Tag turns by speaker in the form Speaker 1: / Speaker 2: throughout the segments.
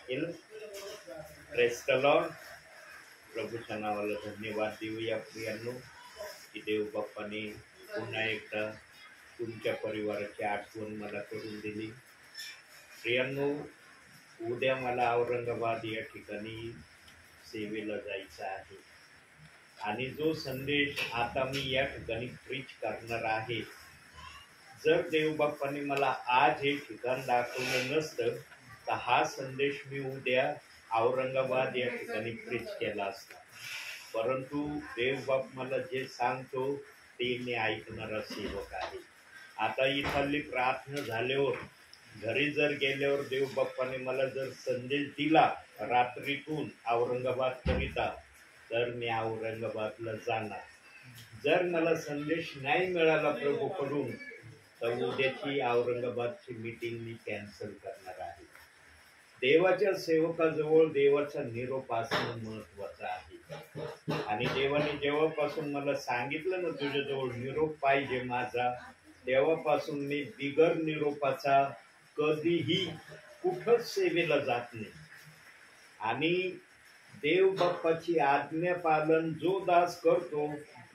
Speaker 1: येईल. Press the Lord. प्रभूच्या नावाला धन्यवाद देऊया प्रियांनो, की देव बाप्पाने पुन्हा एकदा तुमच्या परिवाराची आठवण मला करून दिली. प्रियांनो, उद्या मला औरंगाबाद या ठिकाणी सेवेला जायचं आहे आणि जो संदेश आता मी या ठिकाणी प्रीच करणार आहे, जर देवबाप्पाने मला आज हे ठिकाण दाखवलं नसतं तर हा संदेश मी उद्या औरंगाबाद या ठिकाणी प्रीच केला असता. परंतु देवबाप मला जे सांगतो ते मी ऐकणारा सेवक आहे. आता इथली प्रार्थना झाल्यावर घरी जर गेल्यावर देवबाप्पाने मला जर संदेश दिला रात्रीतून औरंगाबाद करिता, तर मी औरंगाबादला जाणार. जर मला संदेश नाही मिळाला प्रभूकडून तर उद्याची औरंगाबादची मीटिंग मी कॅन्सल करणार आहे. देवाच्या सेवकाजवळ देवाचा निरोप असणं महत्वाचं आहे. आणि देवाने जेव्हापासून मला सांगितलं ना तुझ्याजवळ निरोप पाहिजे माझा, तेव्हापासून मी बिगर निरोपाचा कधीही कुठंच सेवेला जात नाही. आणि देव बाप्पाची आज्ञा पालन जो दास करतो,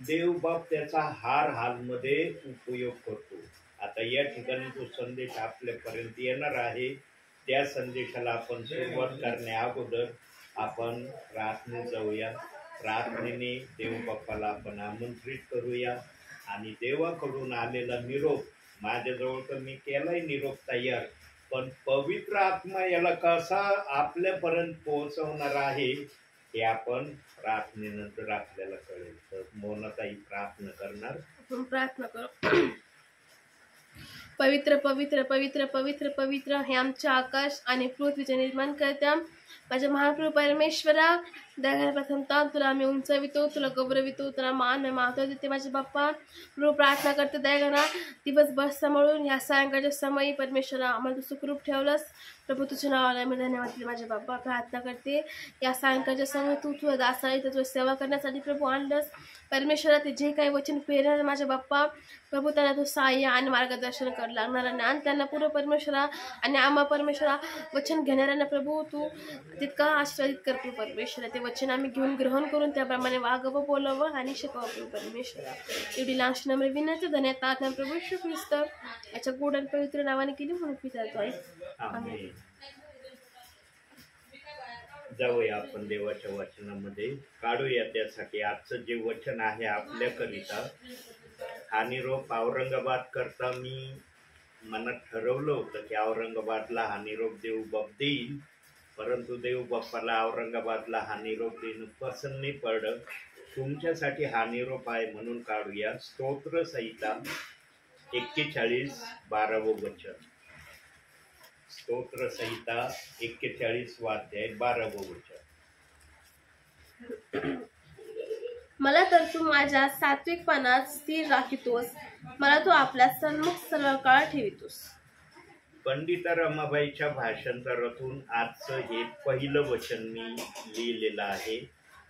Speaker 1: देव बाप त्याचा हार हालमध्ये उपयोग करतो. आता या ठिकाणी जो संदेश आपल्यापर्यंत येणार आहे, त्या संदेशाला आपण सुरुवात करण्या अगोदर आपण प्रार्थनेत जाऊया. प्रार्थनेने देव बाप्पाला आपण आमंत्रित करूया आणि देवाकडून आलेला निरोप, माझ्याजवळ तर मी केलाय निरोप तयार, पण पवित्र आत्मा याला कसा आपल्यापर्यंत पोहोचवणार आहे हे आपण प्रार्थनेनंतर आपल्याला कळेल. तर मोनाताई प्रार्थना करणार.
Speaker 2: प्रार्थना करू. पवित्र पवित्र पवित्र पवित्र पवित्र हे आमच्या आकाश आणि पृथ्वीचे निर्माण करत्या माझ्या महाप्रभू परमेश्वरा, दयाला प्रथमतः तुला आम्ही उंचवितो, तुला गौरवितो, तुला मान महत्व देते माझे बाप्पा. प्रभू प्रार्थना करते दयागणा दिवसभर सांभाळून या सायंकाळच्या समयी परमेश्वरा आम्हाला तू सुखरूप ठेवलंस. प्रभू तुझ्या नावाला मी धन्यवाद दिले माझे बाप्पा. प्रार्थना करते या सायंकाळच्या समयी तू तुझ्या दासाला तुझी सेवा करण्यासाठी प्रभू आणलंस. परमेश्वरा ते जे काही वचन पेरणार माझ्या बाप्पा, प्रभू त्यांना तू सहाय्य आणि मार्गदर्शन कर. लागणारा ज्ञान त्यांना पूर्व परमेश्वरा आणि आम्हा परमेश्वरा वचन घेणाऱ्यांना प्रभू तू तितका आशीर्वादित कर. प्रभू परमेश्वरा ते वचन आम्ही घेऊन ग्रहण करून त्याप्रमाणे वागावं, बोलावं आणि शिकावं. प्रभू परमेश्वरा एवढी लहानशी नम्र विनंती धन्यवाद प्रभू श्री ख्रिस्त याच्या गोड आणि पवित्र नावाने केली म्हणून विचारतोय.
Speaker 1: आमेन. जाऊया आपण देवाच्या वचनामध्ये, काढूया त्यासाठी आजचं जे वचन आहे आपल्याकरिता. हा निरोप औरंगाबाद करता मी मनात ठरवलं होतं की औरंगाबादला हा निरोप देव बाप देईल, परंतु देव बाप्पाला औरंगाबादला हा निरोप देणं पसंत नाही पडलं. तुमच्यासाठी हा निरोप आहे म्हणून काढूया. स्तोत्र संहिता 41:12 वचन. स्तोत्र संहिता 41 अध्याय 12 वचन.
Speaker 2: मला तर तू माझ्या सात्विकपणात स्थिर राखितोस, मला तू आपल्या सन्मुख सर्व काळ ठेवितोस.
Speaker 1: पंडिता रमाबाईच्या भाषांतरातून आजचं हे पहिलं वचन मी लिहिलेलं आहे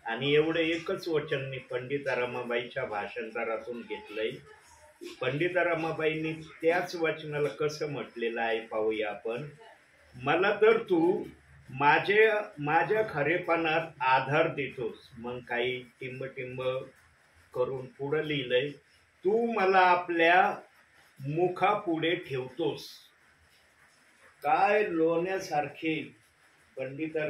Speaker 1: आणि एवढं एकच वचन मी पंडिता रमाबाईच्या भाषांतरातून घेतलंय. पंडिता रमाबाईंनी त्याच वचनाला कसं म्हटलेलं आहे पाहूया आपण. मला तर तू माझ्या खरेपणात आधार देतोस. मग काही टिंब करून पुढं लिहिलंय, तू मला आपल्या मुखापुढे ठेवतोस. काय लोण्यासारखे पंडिता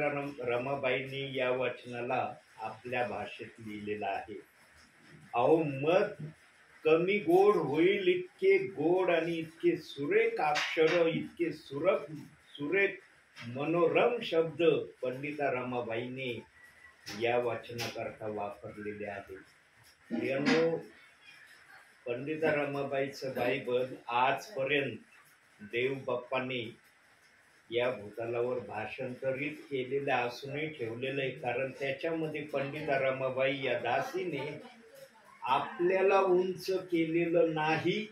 Speaker 1: रमाबाईंनी या वचनाला आपल्या भाषेत लिहिलेलं आहे. अहो, मत कमी गोड होईल इतके गोड आणि इतके सुरेख अक्षर, इतके सुरेख मनोरम शब्द पंडिता रमाबाईने या वचनाकरता वापरलेले आहेत. प्रियांनो, पंडिता रमाबाईचं बायबल आजपर्यंत देव बाप्पाने या भूतलावर भाषांतरित केलेलं असूनही ठेवलेलं आहे, कारण त्याच्यामध्ये पंडिता रमाबाई या दासीने आपल्याला उंच केलेलं नाही.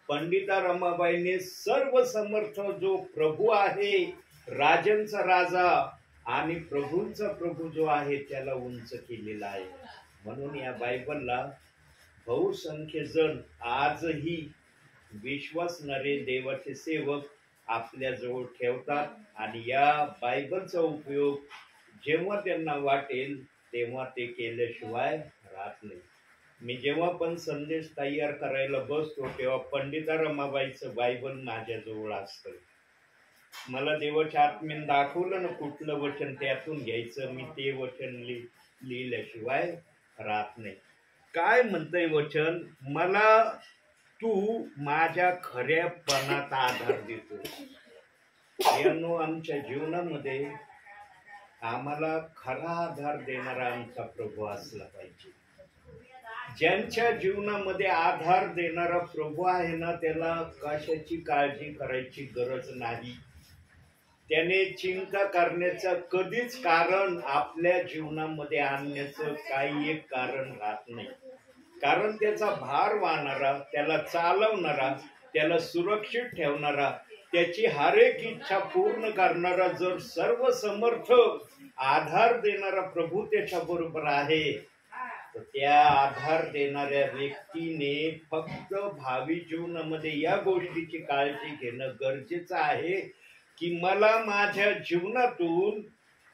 Speaker 1: पंडिता रमाबाईने सर्व समर्थ जो प्रभू आहे, राजांचा राजा आणि प्रभूंचा प्रभू जो आहे त्याला उंच केलेला आहे. म्हणून या बायबलला बहुसंख्य जण आजही विश्वासणारे देवाचे सेवक आपल्याजवळ ठेवतात आणि या बायबलचा उपयोग जेव्हा त्यांना वाटेल तेव्हा ते केल्याशिवाय राहत नाही. मी जेव्हा पण संदेश तयार करायला बसतो तेव्हा पंडिता रमाबाईचं बायबल माझ्याजवळ असतं. मला देवाच्या आत्म्याने दाखवलं ना कुठलं वचन त्यातून घ्यायचं, मी ते वचन लिहिल्याशिवाय राहत नाही. काय म्हणतंय वचन? मला तू माझ्या खऱ्यापणात आधार देतो. यानो आमच्या जीवनामध्ये आम्हाला खरा आधार देणारा आमचा प्रभू असला पाहिजे. ज्यांच्या जीवनामध्ये आधार देणारा प्रभू आहे ना, त्याला कशाची काळजी करायची गरज नाही. त्याने चिंता करण्याचं कधीच कारण आपल्या जीवनामध्ये आणण्याचं काही एक कारण राहत नाही. कारण त्याचा भार वाहणारा, त्याला चालवणारा, त्याला सुरक्षित ठेवणारा, त्याची हर एक इच्छा पूर्ण करणारा, जर सर्व समर्थ आधार देणारा प्रभू त्याच्या बरोबर आहे, तर त्या आधार देणाऱ्या व्यक्तीने फक्त भावी जीवनामध्ये या गोष्टीची काळजी घेणं गरजेचं आहे की मला माझ्या जीवनातून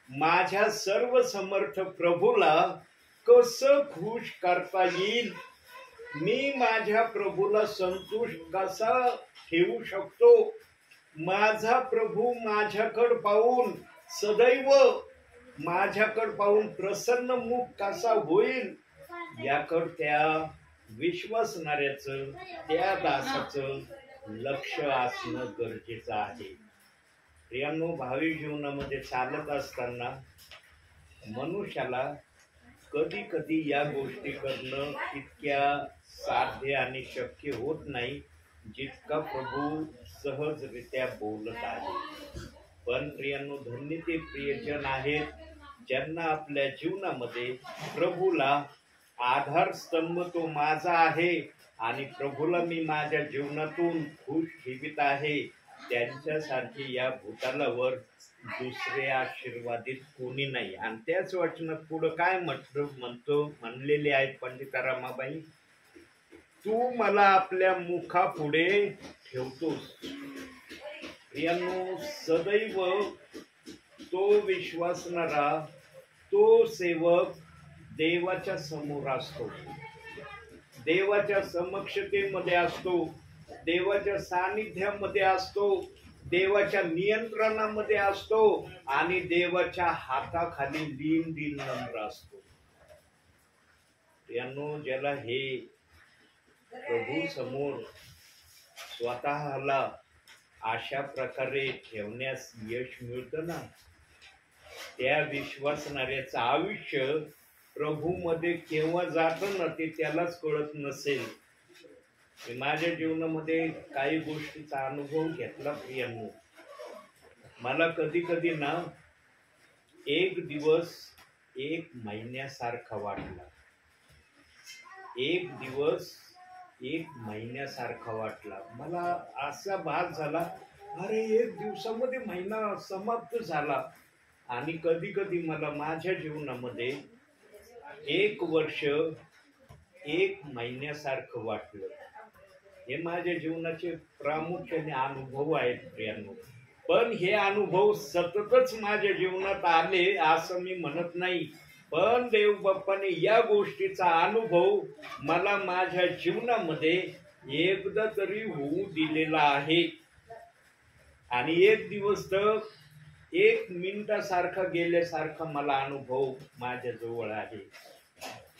Speaker 1: माझ्या सर्व समर्थ प्रभूला कसं खुश करता येईल, मी माझ्या प्रभूला संतुष्ट कसा ठेवू शकतो, माझा प्रभू माझ्याकडे पाहून सदैव माझ्याकडे पाहून प्रसन्न मुख कसा होईल, याकडे त्या विश्वासणाऱ्याचं, त्या दासाचं लक्ष असणं गरजेचं आहे. प्रियांनो, भावी जीवनामध्ये चालत असताना मनुष्याला कधी कधी या गोष्टी करणं इतक्या साध्य आणि शक्य होत नाही जितका प्रभू सहजरित्या बोलत आहे. पण प्रियांनो, धन्य ते प्रियजन आहेत ज्यांना आपल्या जीवनामध्ये प्रभूला आधारस्तंभ तो माझा आहे आणि प्रभूला मी माझ्या जीवनातून खुश ठेवित आहे. त्यांच्यासारखे या भूतलावर दुसरे आशीर्वादित कोणी नाही. आणि त्याच वचनात पुढं काय म्हणलेले आहेत पंडिता रमाबाई, तू मला आपल्या मुखापुढे ठेवतोस. यानो सदैव तो विश्वासणारा, तो सेवक देवाच्या समोर असतो, देवाच्या समक्षतेमध्ये असतो, देवाच्या सानिध्यामध्ये असतो, देवाच्या नियंत्रणामध्ये असतो आणि देवाच्या हाताखाली लीन नम्र असतो. यानो ज्याला हे प्रभू समोर स्वतःला अशा प्रकारे ठेवण्यास यश मिळतं ना, त्या विश्वासणाऱ्याचं आयुष्य प्रभूमध्ये केव्हा जातं ना ते त्यालाच कळत नसेल. माझ्या जीवनामध्ये काही गोष्टीचा अनुभव घेतला प्रियांनो. मला कधी कधी ना एक दिवस एक महिन्यासारखा वाटला, एक दिवस एक महिन्यासारखा वाटला. मला असा भास झाला, अरे एक दिवसामध्ये महिना समाप्त झाला. आणि कधी कधी मला माझ्या जीवनामध्ये एक वर्ष एक महिन्यासारखं वाटलं. हे माझ्या जीवनाचे प्रामुख्याने अनुभव आहेत प्रियांनो. पण हे अनुभव सततच माझ्या जीवनात आले असं मी म्हणत नाही. पण देव बाप्पाने या गोष्टीचा अनुभव मला माझ्या जीवनामध्ये एकदा तरी होऊ दिलेला आहे. आणि एक दिवस तर एक मिनिटासारखा गेल्यासारखा मला अनुभव माझ्या जवळ आहे.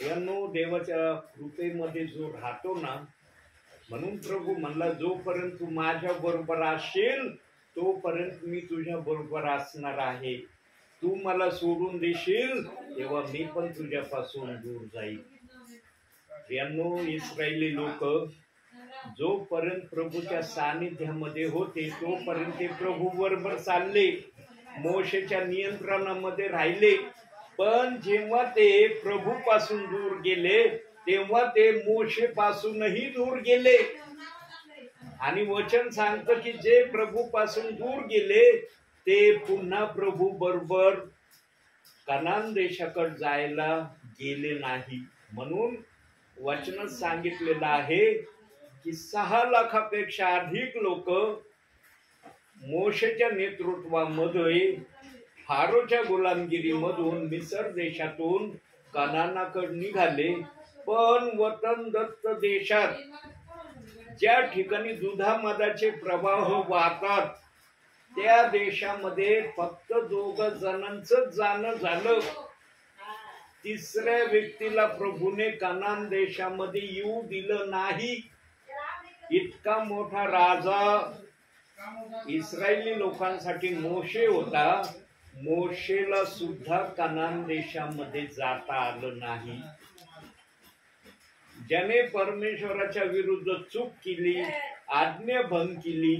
Speaker 1: यानो देवाच्या कृपेमध्ये जो राहतो ना, म्हणून प्रभू म्हणला, जोपर्यंत तू माझ्या बरोबर असशील तोपर्यंत मी तुझ्या बरोबर असणार आहे. तू मला सोडून देशील तेव्हा मी पण तुझ्यापासून दूर जाईल. यानो इस्रायली लोक जोपर्यंत प्रभूच्या सानिध्यामध्ये होते तोपर्यंत ते प्रभू बरोबर चालले, मोशेच्या नियंत्रणामध्ये राहिले. पण जेव्हा ते प्रभू पासून दूर गेले तेव्हा ते मोशे पासूनही दूर गेले. आणि वचन सांगतं की जे प्रभू पासून दूर गेले ते पुन्हा प्रभू बरोबर कनान देशाकडे जायला गेले नाही. म्हणून वचनात सांगितलेलं आहे की 6 लाखापेक्षा अधिक लोक मोशेच्या नेतृत्वामध्ये फारोच्या गुलामगिरीमधून मिसर देशातून कनानाकडे निघाले, पण वतन दत्त देशात ज्या ठिकाणी दुधामधाचे प्रवाह वाहतात त्या देशामध्ये फक्त 2 जणांचं जाणं झालं. तिसऱ्या व्यक्तीला प्रभूने कनान देशामध्ये येऊ दिलं नाही. इतका मोठा राजा इस्रायली लोकांसाठी मोशे होता, मोशेला सुद्धा कनान देशामध्ये जाता आलं नाही. ज्याने परमेश्वराच्या विरुद्ध चूक केली, आज्ञाभंग केली,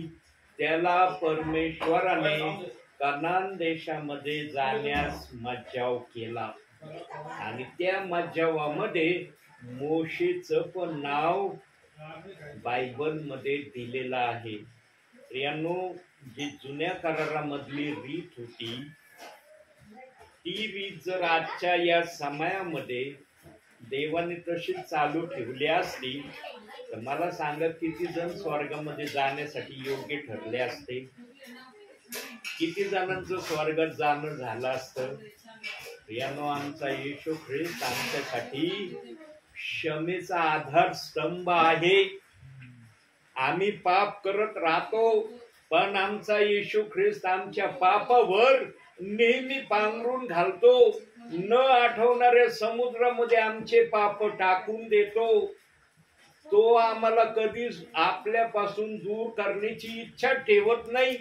Speaker 1: त्याला परमेश्वराने कनान देशामध्ये जाण्यास मज्जाव केला. आणि त्या मज्जावामध्ये मोशेचं पण नाव बायबल मध्ये दिलेलं आहे. प्रियांनो, जी जुन्या करारामधली रीत होती ती रीत जर आजच्या या समयामध्ये देवाने तशी चालू ठेवली असती तर मला सांगा किती जण स्वर्गामध्ये जाण्यासाठी योग्य ठरले असते, किती जणांचं स्वर्गात जाणं झालं असतं. प्रियांनो, आमचा येशू ख्रिस्त आमच्यासाठी क्षमेचा आधार स्तंभ आहे. आम्ही पाप करत राहतो, पण आमचा येशू ख्रिस्त आमच्या पापावर नेहमी पांघरून घालतो. न आठवणाऱ्या समुद्रामध्ये आमचे पाप टाकून देतो. तो आम्हाला कधीच आपल्यापासून दूर करण्याची इच्छा ठेवत नाही.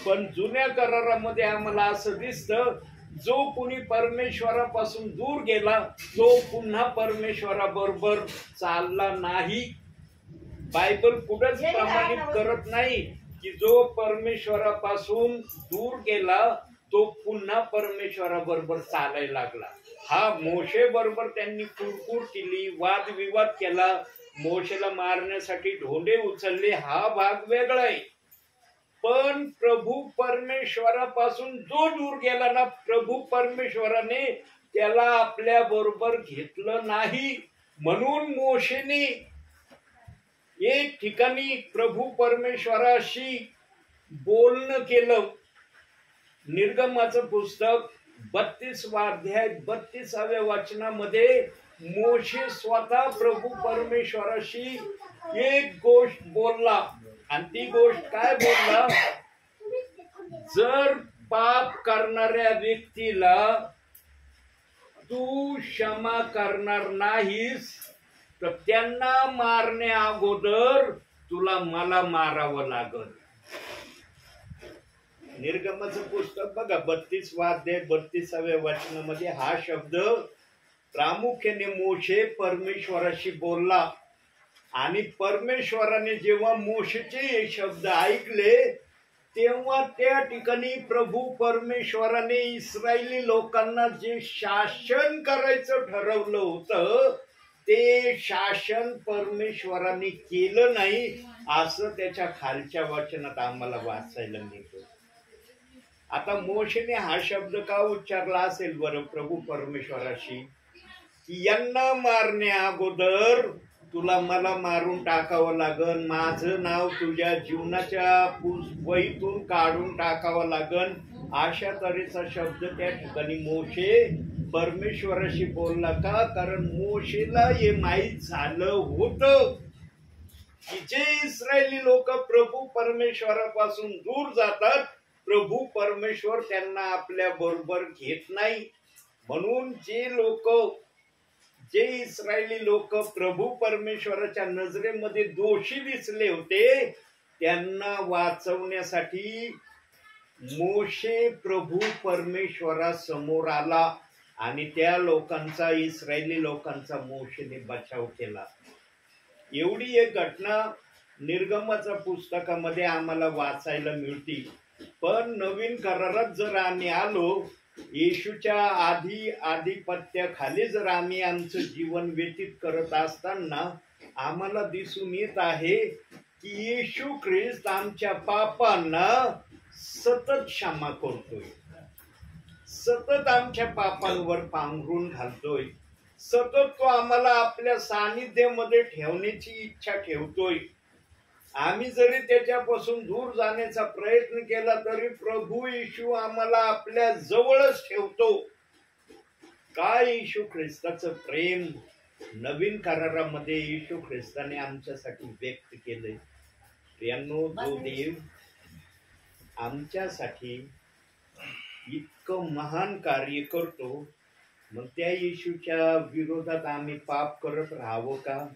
Speaker 1: पण जुन्या करारामध्ये आम्हाला असं दिसतं, जो कुणी परमेश्वरापासून दूर गेला तो पुन्हा परमेश्वराबरोबर चालला नाही. बायबल कुठंच प्रमाणित करत नाही की जो परमेश्वरापासून दूर गेला तो पुन्हा परमेश्वराबरोबर चालायला लागला. हा मोशे बरोबर त्यांनी कुरकुर केली, वादविवाद केला, मोशेला मारण्यासाठी ढोंडे उचलले, हा भाग वेगळा आहे. पण प्रभू परमेश्वरापासून जो दूर गेला ना, प्रभू परमेश्वराने त्याला आपल्या बरोबर घेतलं नाही. म्हणून मोशेने एक ठिकाणी प्रभू परमेश्वराशी बोलणं केलं. निर्गमाचं पुस्तक 32 अध्याय 32व्या वचनामध्ये मोशे स्वतः प्रभू परमेश्वराशी एक गोष्ट बोलला. आणि ती गोष्ट काय बोलला? जर पाप करणाऱ्या व्यक्तीला तू क्षमा करणार नाहीस तर त्यांना मारण्या अगोदर तुला मला मारावं लागल. निर्गमाचं पुस्तक बघा 32 अध्याय 32व्या वचनामध्ये हा शब्द प्रामुख्याने मोशे परमेश्वराशी बोलला. आणि परमेश्वराने जेव्हा मोशेचे हे शब्द ऐकले तेव्हा त्या ठिकाणी प्रभू परमेश्वराने इस्रायली लोकांना जे शासन करायचं ठरवलं होतं ते शासन परमेश्वराने केलं नाही, असं त्याच्या खालच्या वचनात आम्हाला वाचायला मिळतं. आता मोशेने हा शब्द का उच्चारला असेल बरं प्रभू परमेश्वराशी, की यांना मारण्या अगोदर तुला मला मारून टाकावं लागन, माझं नाव तुझ्या जीवनाच्या वहीतून काढून टाकावं लागन, अशा तऱ्हेचा शब्द त्या ठिकाणी मोशे परमेश्वराशी बोलला. का? कारण मोशेला हे माहीत झालं होतं की जे इस्रायली लोक प्रभू परमेश्वरापासून दूर जातात प्रभू परमेश्वर त्यांना आपल्या बरोबर घेत नाही. म्हणून जे इस्रायली लोक प्रभू परमेश्वराच्या नजरेमध्ये दोषी दिसले होते त्यांना वाचवण्यासाठी मोशे प्रभू परमेश्वरासमोर आला आणि त्या लोकांचा, इस्रायली लोकांचा मोशेने बचाव केला. एवढी एक घटना निर्गमाच्या पुस्तकामध्ये आम्हाला वाचायला मिळते. पण नवीन करारात जर आम्ही आलो, येशूच्या आधिपत्याखाली जर आम्ही आमचं जीवन व्यतीत करत असताना आम्हाला दिसून येत आहे की येशू ख्रिस्त आमच्या पापांना सतत क्षमा करतोय, सतत आमच्या पापांवर पांघरून घालतोय, सतत तो आम्हाला आपल्या सानिध्यामध्ये ठेवण्याची इच्छा ठेवतोय. आम्ही जरी त्याच्यापासून दूर जाण्याचा प्रयत्न केला तरी प्रभू येशू आम्हाला आपल्या जवळच ठेवतो. काय येशू ख्रिस्ताचं प्रेम नवीन करारामध्ये येशू ख्रिस्ताने आमच्यासाठी व्यक्त केलंय. प्रियांनो, जो देव आमच्यासाठी इतकं महान कार्य करतो, मग त्या येशूच्या विरोधात आम्ही पाप करत राहावं का?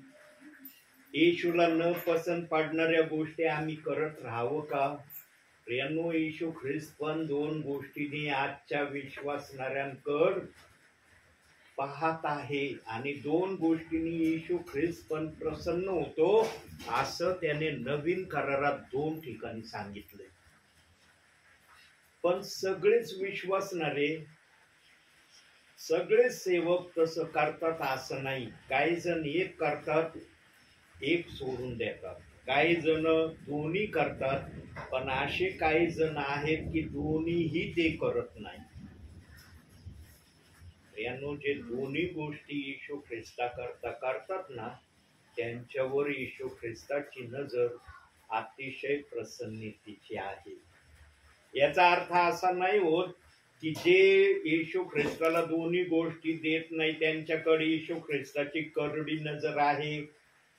Speaker 1: येशूला न पसंत पडणाऱ्या गोष्टी आम्ही करत राहावं का? प्रियांनो, येशू ख्रिस्त पण दोन गोष्टींनी आजच्या विश्वासणाऱ्यांकडे पाहत आहे आणि दोन गोष्टींनी येशू ख्रिस्त पण प्रसन्न होतो, असं त्याने नवीन करारात 2 ठिकाणी सांगितलंय. पण सगळेच विश्वासणारे, सगळे सेवक तसं करतात असं नाही. काही जण एक करतात, एक सोडून देतात. काही जण दोन्ही करतात, पण असे काही जण आहेत की दोन्हीही ते करत नाही. यांनो, जे दोन्ही गोष्टी येशू ख्रिस्ता करता करतात ना, त्यांच्यावर येशू ख्रिस्ताची नजर अतिशय प्रसन्नतेची आहे. याचा अर्थ असा नाही होत की जे येशू ख्रिस्ताला दोन्ही गोष्टी देत नाही त्यांच्याकडे येशू ख्रिस्ताची करडी नजर आहे,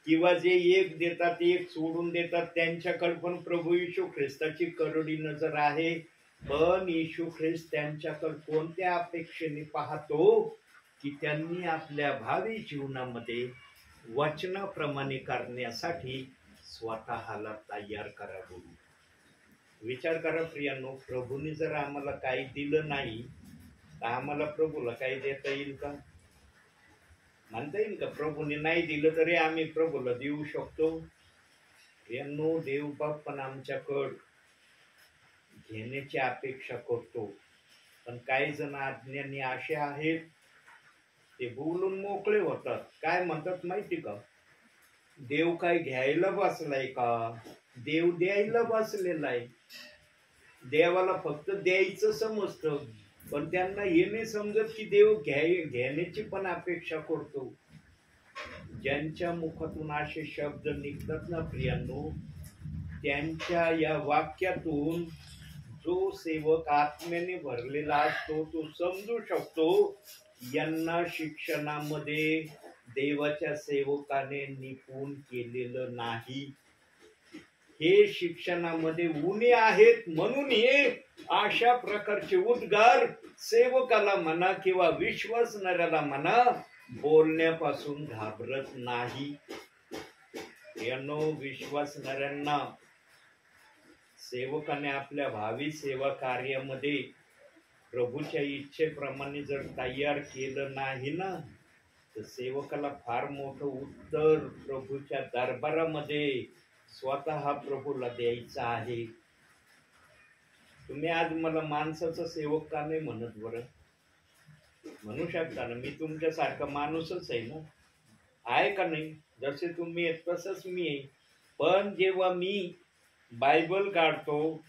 Speaker 1: किंवा जे एक देतात एक सोडून देतात त्यांच्याकडे पण प्रभू येशू ख्रिस्ताची करडी नजर आहे. पण येशू ख्रिस्त त्यांच्याकडे कोणत्या अपेक्षेने पाहतो की त्यांनी आपल्या भावी जीवनामध्ये वचनाप्रमाणे करण्यासाठी स्वतःला तयार करावं. विचार करा प्रियांनो, प्रभूने जर आम्हाला काही दिलं नाही तर आम्हाला प्रभूला काही देता येईल का? म्हणता येईल का प्रभूने नाही दिलं तरी आम्ही प्रभूला देऊ शकतो? प्रियांनो, देव बाप पण आमच्याकडं घेण्याची अपेक्षा करतो. पण काही जण अज्ञानी असे आहेत, ते बोलून मोकळे होतात. काय म्हणतात माहिती का? देव काय घ्यायला बसलाय का? देव द्यायला बसलेला आहे. देवाला फक्त द्यायचं समजतं, पण त्यांना हे नाही समजत की देव घेण्याची पण अपेक्षा करतो. ज्यांच्या मुखातून असे शब्द निघतात ना प्रियांनो, त्यांच्या या वाक्यातून जो सेवक आत्म्याने भरलेला असतो तो समजू शकतो, यांना शिक्षणामध्ये देवाच्या सेवकाने निपुण केलेलं नाही. हे शिक्षणामध्ये उणे आहेत म्हणून हे अशा प्रकारचे उद्गार सेवकाला म्हणा किंवा विश्वासणाऱ्याला म्हणा बोलण्यापासून घाबरत नाही. यांनो, विश्वासणाऱ्यांना सेवकाने आपल्या भावी सेवा कार्यामध्ये प्रभूच्या इच्छेप्रमाणे जर तयार केलं नाही ना, तर सेवकाला फार मोठं उत्तर प्रभूच्या दरबारामध्ये स्वतः प्रभूला द्यायचं आहे. तुम्ही आज मला माणसाचा सेवक का नाही म्हणत बरं? म्हणू शकता ना, मी तुमच्यासारखा माणूसच आहे ना, आहे का नाही? जसे तुम्ही आहेत तसंच मी आहे. पण जेव्हा मी बायबल काढतो,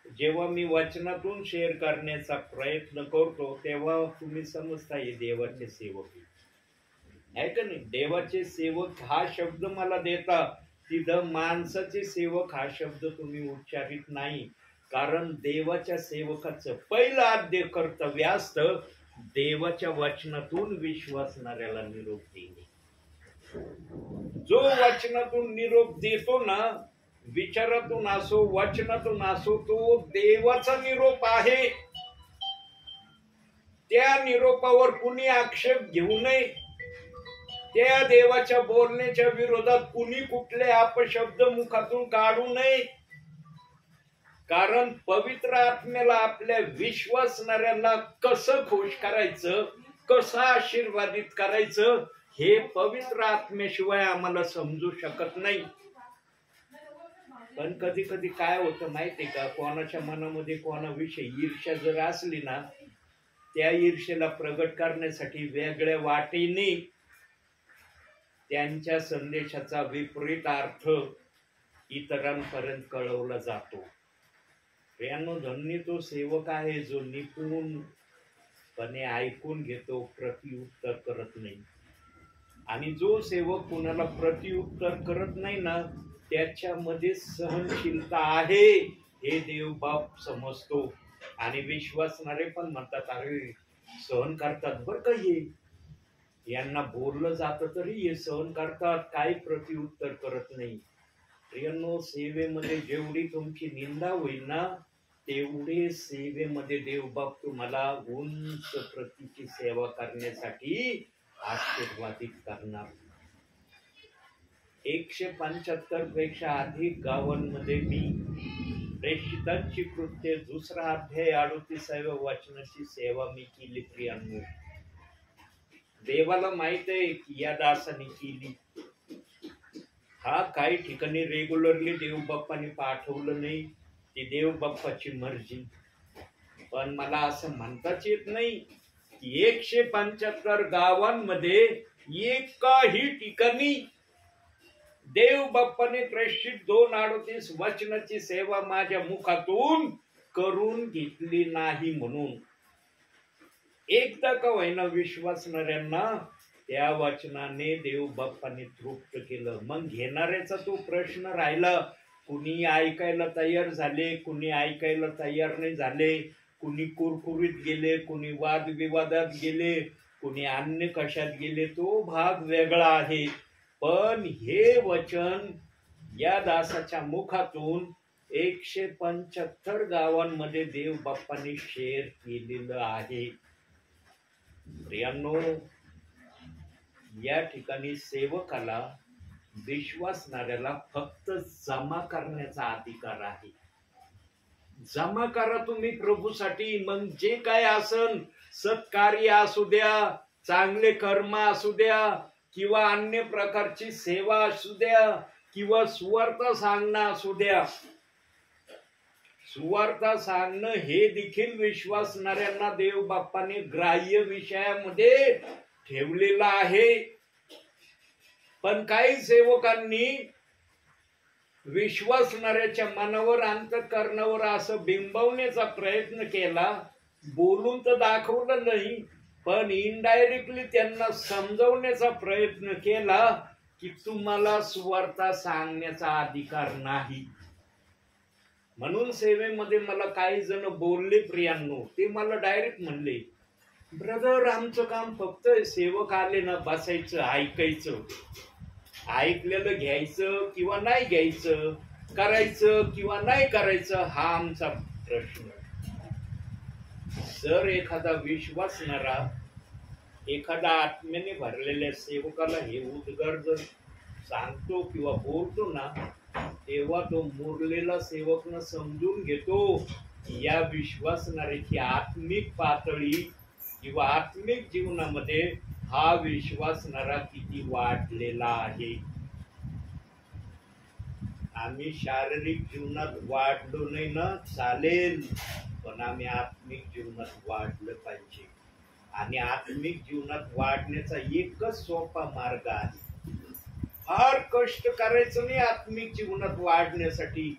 Speaker 1: जेव्हा मी वचनातून शेअर करण्याचा प्रयत्न करतो, तेव्हा तुम्ही समजता हे देवाचे सेवक आहे का नाही? देवाचे सेवक हा शब्द मला देता, तिथं माणसाचे सेवक हा शब्द तुम्ही उच्चारित नाही. कारण देवाच्या सेवकाचं पहिलं आद्य कर्तव्य असतं देवाच्या वचनातून विश्वासणाऱ्याला निरोप देणे. जो वचनातून निरोप देतो ना, विचारातून असो वचनातून असो, तो देवाचा निरोप आहे. त्या निरोपावर कुणी आक्षेप घेऊ नये. त्या देवाच्या बोलण्याच्या विरोधात कुणी कुठले अपशब्द मुखातून काढू नये. कारण पवित्र आत्म्याला आपल्या विश्वासणाऱ्यांना कसं खुश करायचं, कसं आशीर्वादित करायचं, हे पवित्र आत्म्याशिवाय आम्हाला समजू शकत नाही. पण कधी कधी काय होतं माहितीये का, कोणाच्या मनामध्ये कोणाविषयी ईर्ष्या जर असली ना, त्या ईर्ष्येला प्रगट करण्यासाठी वेगळ्या वाटेने त्यांच्या संदेशाचा विपरीत अर्थ इतरांपर्यंत कळवला जातो. प्रियांनो, धन्य तो सेवक आहे जो निपुणपणे ऐकून घेतो, प्रत्युत्तर करत नाही. आणि जो सेवक कुणाला प्रत्युत्तर करत नाही ना, त्याच्यामध्ये सहनशीलता आहे हे देव बाप समजतो. आणि विश्वासणारे पण म्हणतात, अरे सहन करतात बरं का, यांना बोललं जातं तरी हे सहन करतात, काही प्रत्युत्तर करत नाही. प्रियांनो, सेवेमध्ये जेवढी तुमची निंदा होईल ना, तेवढे सेवेमध्ये देवबाप तुम्हाला उंच प्रतीची सेवा करण्यासाठी आशीर्वादित करणार. 175 पेक्षा अधिक गावांमध्ये मी प्रेषितांची कृत्ये 2 अध्याय 38व्या वचनाची सेवा मी केली. प्रियांनो, देवाला माहित आहे की या दासाने केली. हा काही ठिकाणी रेग्युलरली देवबाप्पाने पाठवलं नाही, ती देवबाप्पाची मर्जी. पण मला असं म्हणताच येत नाही की 175 गावांमध्ये एकाही ठिकाणी देवबाप्पाने प्रेषित 2:38 वचनाची सेवा माझ्या मुखातून करून घेतली नाही. म्हणून एकदा का होईना विश्वासणाऱ्यांना त्या वचनाने देवबाप्पाने तृप्त केलं. मग घेणाऱ्याचा तो प्रश्न राहिला. कुणी ऐकायला तयार झाले, कुणी ऐकायला तयार नाही झाले, कुणी कुरकुरीत गेले, कुणी वादविवादात गेले, कुणी अन्य कशात गेले, तो भाग वेगळा आहे. पण हे वचन या दासाच्या मुखातून 175 गावांमध्ये देवबाप्पाने शेअर केलेलं आहे. प्रियांनो, या ठिकाणी सेवकाला, विश्वासणाऱ्याला फक्त जमा करण्याचा अधिकार आहे. जमा करा तुम्ही प्रभूसाठी. मग जे काय असन, सत्कार्य असू द्या, चांगले कर्म असू द्या, किंवा अन्य प्रकारची सेवा असू द्या, किंवा सुवार्थ सांगणं असू द्या. सुवार्थ सांगणं हे देखील विश्वासणाऱ्यांना देवबाप्पाने ग्राह्य विषयामध्ये ठेवलेलं आहे. पण काही सेवकांनी विश्वासणाऱ्याच्या मनावर, अंतःकरणावर असं बिंबवण्याचा प्रयत्न केला. बोलून तर दाखवलं नाही, पण इनडायरेक्टली त्यांना समजवण्याचा प्रयत्न केला की तुम्हाला सुवार्थ सांगण्याचा अधिकार नाही. म्हणून सेवेमध्ये मला काही जण बोलले प्रियांनो, ते मला डायरेक्ट म्हणले, ब्रदर आमचं काम फक्त सेवक आले ना बसायचं, ऐकायचं, ऐकलेलं घ्यायचं किंवा नाही घ्यायचं, करायचं किंवा नाही करायचं, हा आमचा प्रश्न. जर एखादा विश्वासणारा, एखादा आत्म्याने भरलेल्या सेवकाला हे उद्गार जर सांगतो किंवा बोलतो ना, तेव्हा तो मुरलेला सेवक न समजून घेतो या विश्वासणाऱ्याची आत्मिक पातळी किंवा आत्मिक जीवनामध्ये हा विश्वासणारा किती वाढलेला आहे. आम्ही शारीरिक जीवनात वाढलो नाही ना चालेल, पण आम्ही आत्मिक जीवनात वाढलं पाहिजे. आणि आत्मिक जीवनात वाढण्याचा एकच सोपा मार्ग आहे. फार कष्ट करायचं नाही आत्मिक जीवनात वाढण्यासाठी.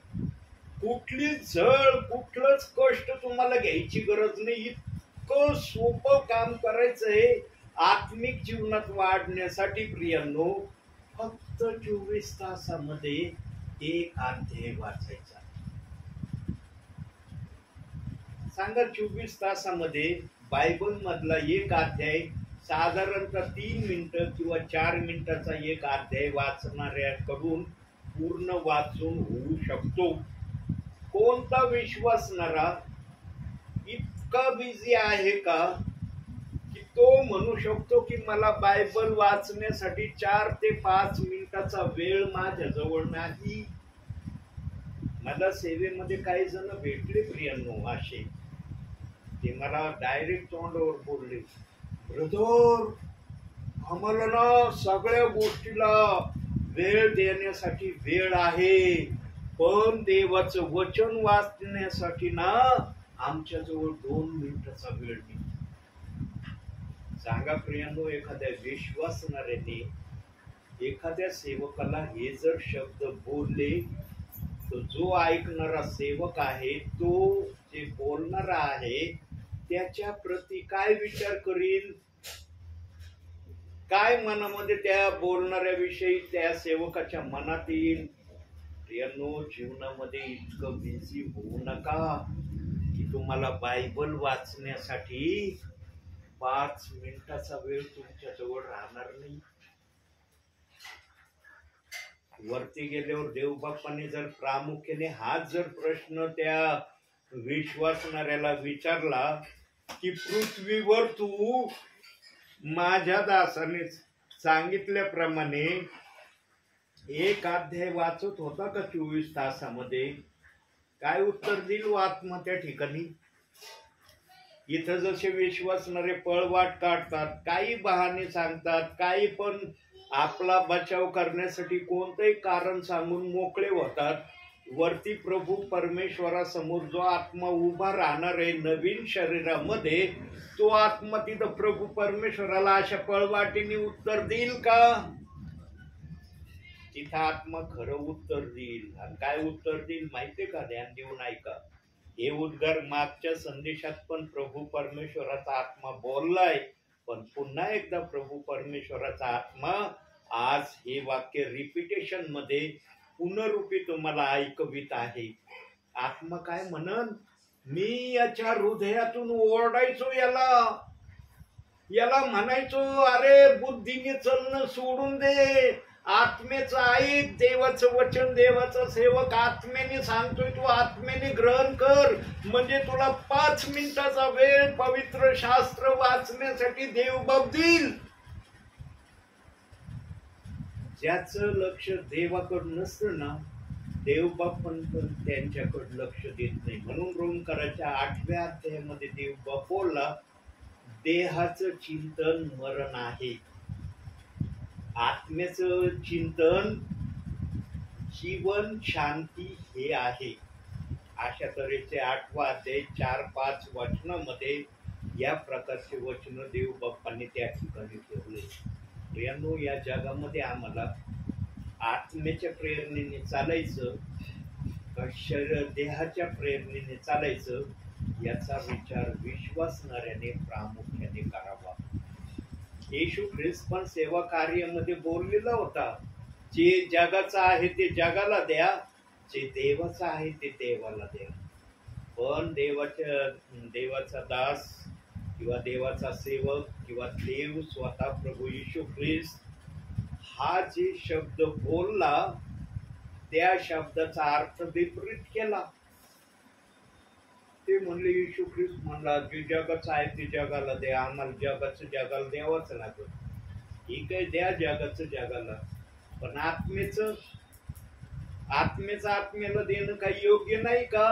Speaker 1: कुठली झळ, कुठलंच कष्ट तुम्हाला घ्यायची गरज नाही. इतकं सोपं काम करायचंय आत्मिक जीवनात वाढण्यासाठी. प्रियांनो, फक्त 24 तासामध्ये 1 अध्याय वाचायचा. सांगा, 24 तासामध्ये बायबल मधला 1 अध्याय साधारणतः 3 मिनिटं किंवा 4 मिनिटाचा 1 अध्याय वाचणाऱ्याकडून पूर्ण वाचून होऊ शकतो. कोणता विश्वासणारा इतका बिझी आहे का की तो म्हणू शकतो की मला बायबल वाचण्यासाठी 4 ते 5 मिनिटाचा वेळ माझ्याजवळ नाही? मला सेवेमध्ये काही जण भेटले प्रियांनो असे, ते मला डायरेक्ट तोंडावर बोलले, ब्रदर आम्हाला ना सगळ्या गोष्टीला वेळ देण्यासाठी वेळ आहे, पण देवाचं वचन वाचण्यासाठी ना आमच्याजवळ 2 मिनिटाचा वेळ नाही. सांगा प्रियांनो, एखाद्या विश्वासणाऱ्याने एखाद्या सेवकाला हे जर शब्द बोलले, तर जो ऐकणारा सेवक आहे, तो जे बोलणारा आहे, त्याच्या प्रती काय विचार करील, काय मनामध्ये त्या बोलणाऱ्या विषयी त्या सेवकाच्या मनात येईल, प्रियांनो, जीवनामध्ये इतकं बिझी होऊ नका की तुम्हाला बायबल वाचण्यासाठी 5 मिनिटाचा वेळ तुमच्या जवळ राहणार नाही. वरती गेल्यावर देवबापाने जर प्रामुख्याने हाच जर प्रश्न त्या विश्वासणाऱ्याला विचारला की पृथ्वीवर तू माझ्या दासाने सांगितल्याप्रमाणे 1 अध्याय वाचत होता का 24 तासामध्ये, काय उत्तर देईल आत्मा त्या ठिकाणी? इथं जसे विश्वासणारे पळवाट काढतात, काही बहाणे सांगतात, काही पण आपला बचाव करण्यासाठी कोणतंही कारण सांगून मोकळे होतात. वरती प्रभू परमेश्वरासमोर जो आत्मा उभा राहणार आहे नवीन शरीरामध्ये, तो आत्मा तिथं प्रभू परमेश्वराला अशा पळवाटीने उत्तर देईल का? तिथं आत्मा खरं उत्तर देईल. आणि काय उत्तर देईल माहितीये का? ध्यान देऊन ऐका. हे उद्गार मागच्या संदेशात पण प्रभू परमेश्वराचा आत्मा बोललाय, पण पुन्हा एकदा प्रभू परमेश्वराचा आत्मा आज हे वाक्य रिपिटेशन मध्ये पुनरुपी तुम्हाला ऐकवित आहे. आत्मा काय म्हणन? मी याच्या हृदयातून ओरडायचो, याला म्हणायचो, अरे बुद्धीने चलणं सोडून दे, आत्मेचं ऐक, देवाचं वचन, देवाचा सेवक आत्मेने सांगतोय, तू आत्मेने ग्रहण कर, म्हणजे तुला 5 मिनिटाचा वेळ पवित्र शास्त्र वाचण्यासाठी देव बाप देईल. ज्याचं लक्ष देवाकडे नसतं ना, देवबाप पण त्यांच्याकडे लक्ष देत नाही. म्हणून रोमकराच्या 8व्या अध्यायामध्ये देवबाप बोलला, देहाचं चिंतन मरण आहे, आत्म्याचं चिंतन जीवन शांती हे आहे. अशा तऱ्हेचे 8वा अध्याय 4-5 वचनामध्ये या प्रकारचे वचन देवबाप्पांनी त्या ठिकाणी ठेवले. प्रियांनो, या जगामध्ये आम्हाला आत्म्याच्या प्रेरणेने चालायचं का देहाच्या प्रेरणेने चालायचं, याचा विचार विश्वासणाऱ्याने प्रामुख्याने करावा. येशू ख्रिस्त पण सेवा कार्यामध्ये बोललेला होता, जे जगाचं आहे ते जगाला द्या, जे देवाचं आहे ते देवाला द्या. पण देवाचा दास किंवा देवाचा सेवक किंवा देव स्वतः प्रभू येशू ख्रिस्त हा जे शब्द बोलला, त्या शब्दाचा अर्थ विपरीत केला. ते म्हणले, येशू ख्रिस्त म्हणला, जे जगाचं आहे ते जगाला द्या, आम्हाला जगाचं जगाला द्यावंच लागत. ठीक आहे, द्या जगाचं जगाला, पण आत्मेचं आत्मेला देणं काही योग्य नाही का?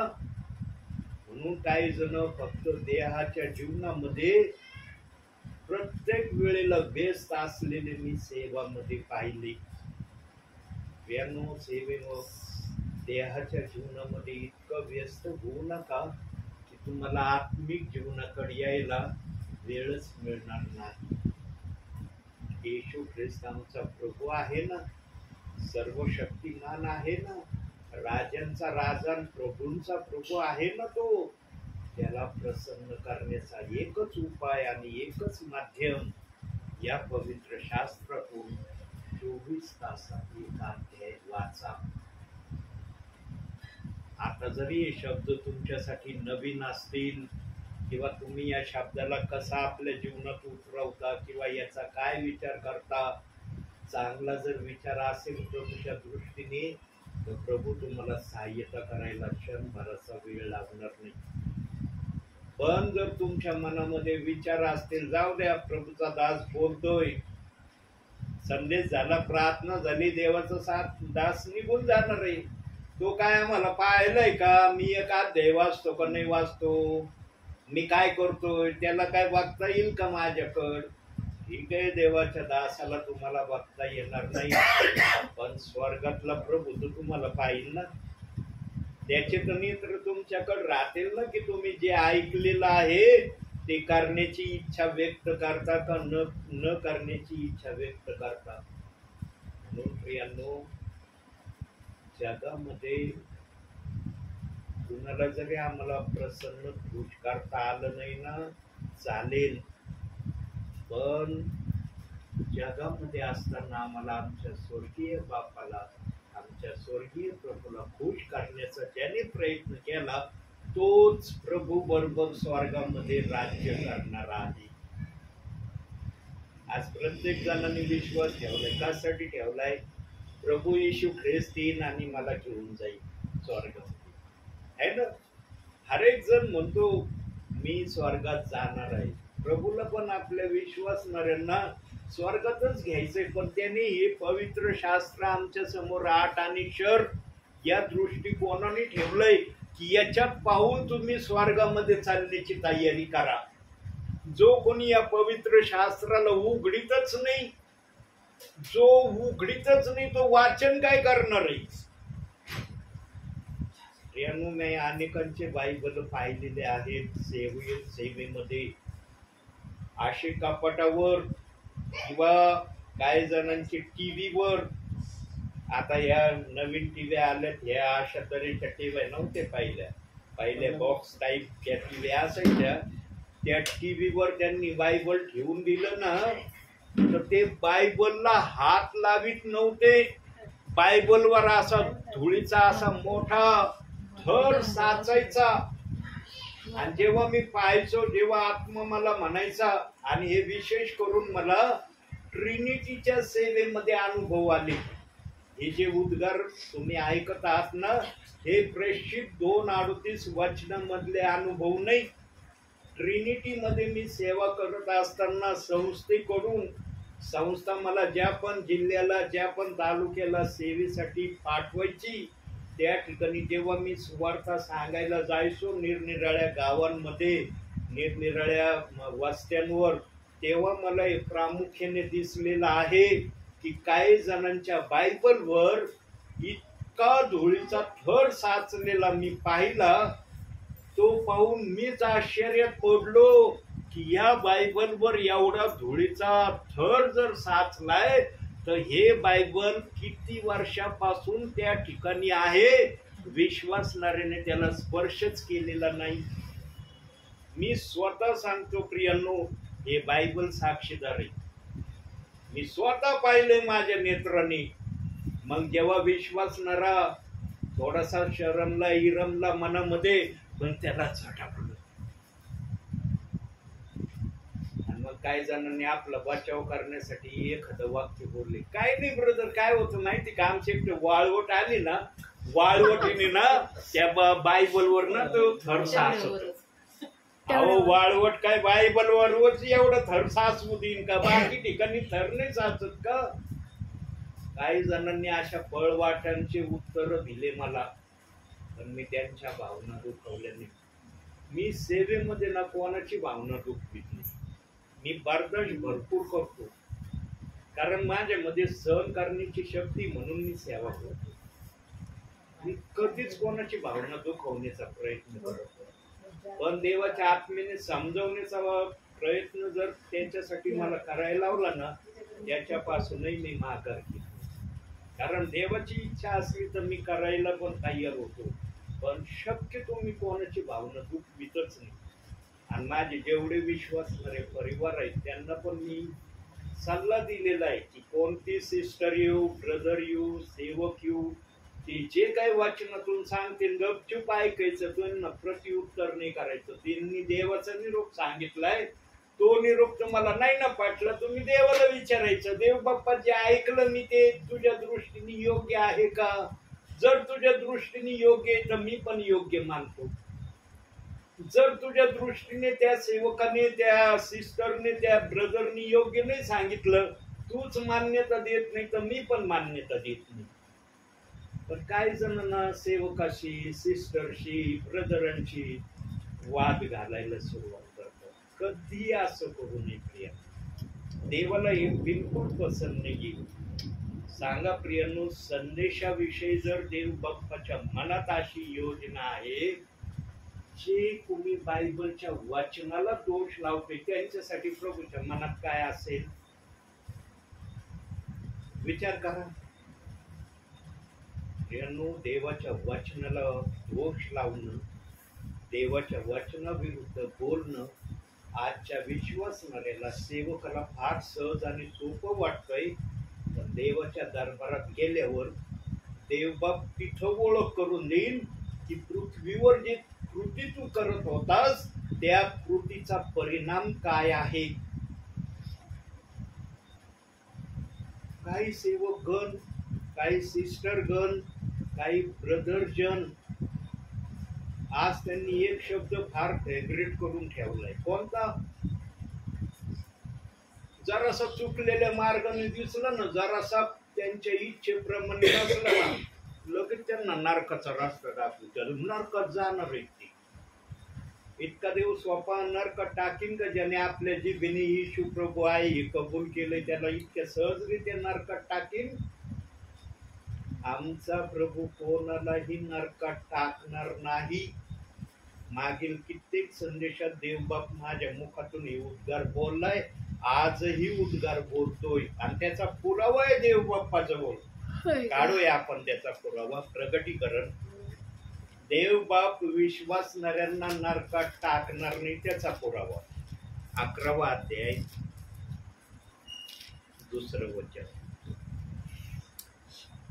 Speaker 1: म्हणून काही जण फक्त देहाच्या जीवनामध्ये प्रत्येक वेळेला व्यस्त असलेले मी सेवामध्ये पाहिले. सेवेवर देहाच्या जीवनामध्ये इतकं व्यस्त होऊ नका की तुम्हाला आत्मिक जीवनाकडे यायला वेळच मिळणार नाही. येशू ख्रिस्त आमचा प्रभू आहे ना, सर्वशक्तिमान आहे ना, राजांचा राजा, प्रभूंचा प्रभू आहे ना, तो त्याला प्रसन्न करण्याचा एकच उपाय आणि एकच माध्यम या पवित्र शास्त्रातून 24 तासात 1 अध्याय वाचा. आता जरी हे शब्द तुमच्यासाठी नवीन असतील किंवा तुम्ही या शब्दाला कसा आपल्या जीवनात उतरवता किंवा याचा काय विचार करता, चांगला जर विचार असेल प्रभूच्या दृष्टीने, तर प्रभू तुम्हाला सहाय्यता करायला क्षणभराचा वेळ लागणार नाही. पण जर तुमच्या मनामध्ये विचार असतील, जाऊ द्या, प्रभूचा दास बोलतोय, संदेश झाला, प्रार्थना झाली, देवाचा दास निघून जाणार आहे, तो काय आम्हाला पाहिलंय का? मी एक अध्याय वाचतो का नाही वाचतो, मी काय करतोय, त्याला काय बघता येईल का माझ्याकडं? ठीक आहे, देवाच्या दासाला तुम्हाला बघता येणार नाही, पण स्वर्गातला प्रभू तर तुम्हाला पाहिल ना, त्याचे तर तुमच्याकडे राहतील ना, की तुम्ही जे ऐकलेलं आहे ते करण्याची इच्छा व्यक्त करता का न करण्याची इच्छा व्यक्त करता. म्हणून प्रियांनो, जगामध्ये कुणाला जरी आम्हाला प्रसन्न खुश करता आलं नाही ना, चालेल, पण जगामध्ये असताना आम्हाला आमच्या स्वर्गीय बापाला आमच्या स्वर्गीय प्रभूला खुश करण्याचा ज्याने प्रयत्न केला तोच प्रभू बरोबर स्वर्गामध्ये राज्य करणार आहे. आज प्रत्येक जणांनी विश्वास ठेवलाय. कशासाठी ठेवलाय? प्रभू येशू ख्रिस्त येईन आणि मला घेऊन जाईल स्वर्गामध्ये, है ना. हर एक जण म्हणतो मी स्वर्गात जाणार आहे. प्रभूला पण आपल्या विश्वासणाऱ्यांना स्वर्गातच घ्यायचंय, पण त्यांनी हे पवित्र शास्त्र आमच्या समोर 8 आणि शर या दृष्टिकोनाने ठेवलंय की याच्यात पाहून तुम्ही स्वर्गामध्ये चालण्याची तयारी करा. जो कोणी या पवित्र शास्त्राला उघडीतच नाही, जो उघडीतच नाही तो वाचन काय करणार आहे? रेणू मी अनेकांचे बायबल पाहिलेले आहेत सेवेमध्ये, आशे कपाटावर किंवा काही जणांचे टीव्हीवर. आता या नवीन टीव्ही आल्यात, ह्या अशा तऱ्हेच्या टीव्ही नव्हते पहिल्या बॉक्स टाईप त्या टीव्ही असायच्या. त्या टीव्हीवर त्यांनी बायबल ठेवून दिलं ना, तर ते बायबलला हात लावित नव्हते. बायबलवर असा धुळीचा असा मोठा थर साचायचा. आणि जेव्हा मी पाहायचो, जेव्हा आत्मा मला म्हणायचा, आणि हे विशेष करून मला ट्रिनिटीच्या सेवेमध्ये अनुभव आले. हे जे उद्गार तुम्ही ऐकत आहात ना, हे प्रेषित 2:38 वचनामधले अनुभव नाही. ट्रिनिटीमध्ये मी सेवा करत असताना संस्था मला ज्या पण जिल्ह्याला, ज्या पण तालुक्याला सेवेसाठी पाठवायची, त्या ठिकाणी जेव्हा मी सुवार्ता सांगायला जायचो निरनिराळ्या गावांमध्ये, निरनिराळ्या वस्त्यांवर, तेव्हा मला प्रामुख्याने दिसलेलं आहे की काही जणांच्या बायबलवर इतका धुळीचा थर साचलेला मी पाहिला. तो पाहून मीच आश्चर्यात पडलो की या बायबलवर एवढा धुळीचा थर जर साचलाय तर हे बायबल किती वर्षापासून त्या ठिकाणी आहे, विश्वासणाऱ्याने त्याला स्पर्शच केलेला नाही. मी स्वतः सांगतो प्रियांनो, हे बायबल साक्षीदार आहे. मी स्वतः पाहिले माझ्या नेत्राने. मग जेव्हा विश्वासणारा थोडासा इरमला मनामध्ये, पण त्याला झटापलं. आणि मग काही जणांनी आपला बचाव करण्यासाठी एखादं वाक्य बोलले. काय नाही ब्रदर, काय होतं माहिती का, आमच्या इकडे वाळवट आली ना, वाळवटीने ना त्या बायबलवर ना तो थर साचतो. अहो वाळवट काय बायबलवर एवढं थर साचवू देईन का? बाकी ठिकाणी थर नाही साचत का? काही जणांनी अशा पळवाटांचे उत्तर दिले मला, पण मी त्यांच्या भावना दुखवल्या नाही. मी सेवेमध्ये ना कोणाची भावना दुखवीत नाही. मी बर्दाश्त भरपूर करतो, कारण माझ्यामध्ये सहन करण्याची शक्ती म्हणून मी सेवा करतो. मी कधीच कोणाची भावना दुखवण्याचा प्रयत्न करतो. पण देवाच्या आत्म्याने समजवण्याचा प्रयत्न जर त्यांच्यासाठी मला करायला लावला ना, त्याच्यापासूनही मी माघार घेतो. कारण देवाची इच्छा असली तर मी करायला पण तयार होतो, पण शक्यतो मी कोणाची भावना दुखवीतच नाही. आणि माझे जेवढे विश्वासणारे परिवार आहेत त्यांना पण मी सल्ला दिलेला आहे की कोणती सिस्टर येऊ, ब्रदर येऊ, सेवक येऊ, ते जे काही वाचनातून सांगतील गपचूप ऐकायचं, त्यांना प्रत्युत्तर नाही करायचं. त्यांनी देवाचा निरोप सांगितलाय, तो निरोप तुम्हाला नाही ना पटला, तुम्ही देवाला विचारायचं, देव बाप्पा जे ऐकलं मी ते तुझ्या दृष्टीने योग्य आहे का? जर तुझ्या दृष्टीने योग्य आहे तर मी पण योग्य मानतो. जर तुझ्या दृष्टीने त्या सेवकाने, त्या सिस्टरने, त्या ब्रदरने योग्य नाही सांगितलं, तूच मान्यता देत नाही तर मी पण मान्यता देत नाही. पण काही जणांना सेवकाशी, सिस्टरशी, ब्रदरांशी वाद घालायला सुरुवात करतात. कधी असं करू नये प्रिया. देवाला हे बिलकुल पसंत नाही. सांगा प्रियांनो, संदेशाविषयी जर देव बाप्पाच्या मनात अशी योजना आहे, जे कोणी बायबलच्या वाचनाला दोष लावते त्यांच्यासाठी प्रभूच्या मनात काय असेल विचार करा. प्रियांनो, देवाच्या वचनाला दोष लावणं, देवाच्या वचनाविरुद्ध बोलणं आजच्या विश्वासणाऱ्याला, सेवकाला फार सहज आणि सोपं वाटतंय. पण देवाच्या दरबारात गेल्यावर देवबाप तिथं ओळख करून देईन की पृथ्वीवर जे कृती तू करत होतास त्या कृतीचा परिणाम काय आहे. काही सेवक गण, काही सिस्टर गण, काही ब्रदर जन, आज त्यांनी एक शब्द फार फेवरेट करून ठेवलाय. कोणता? जरासा चुकलेल्या मार्गाने दिसला ना, जरासा त्यांच्या इच्छेप्रमाणे नसला ना, लगेच त्यांना नरकाचा रस्ता दाखवतात. नरकात जाणार आहे ते. इतका देव स्वतः नरकात टाकीन का ज्याने आपल्या जिभेने येशू प्रभू आहे हे कबूल केलंय त्याला इतक्या सहजरित्या नरकात टाकीन. आमचा प्रभू कोणालाही नरकात टाकणार नाही. मागील कित्येक संदेशात देवबाप माझ्या मुखातून हे उद्गार बोललाय, आजही उद्गार बोलतोय आणि त्याचा पुरावा आहे देवबाप्पाजवळ. काढूया आपण त्याचा पुरावा, प्रगटीकरण. देवबाप विश्वासणाऱ्यांना नरकात टाकणार नाही त्याचा पुरावा. 11वा अध्याय 2रं वचन.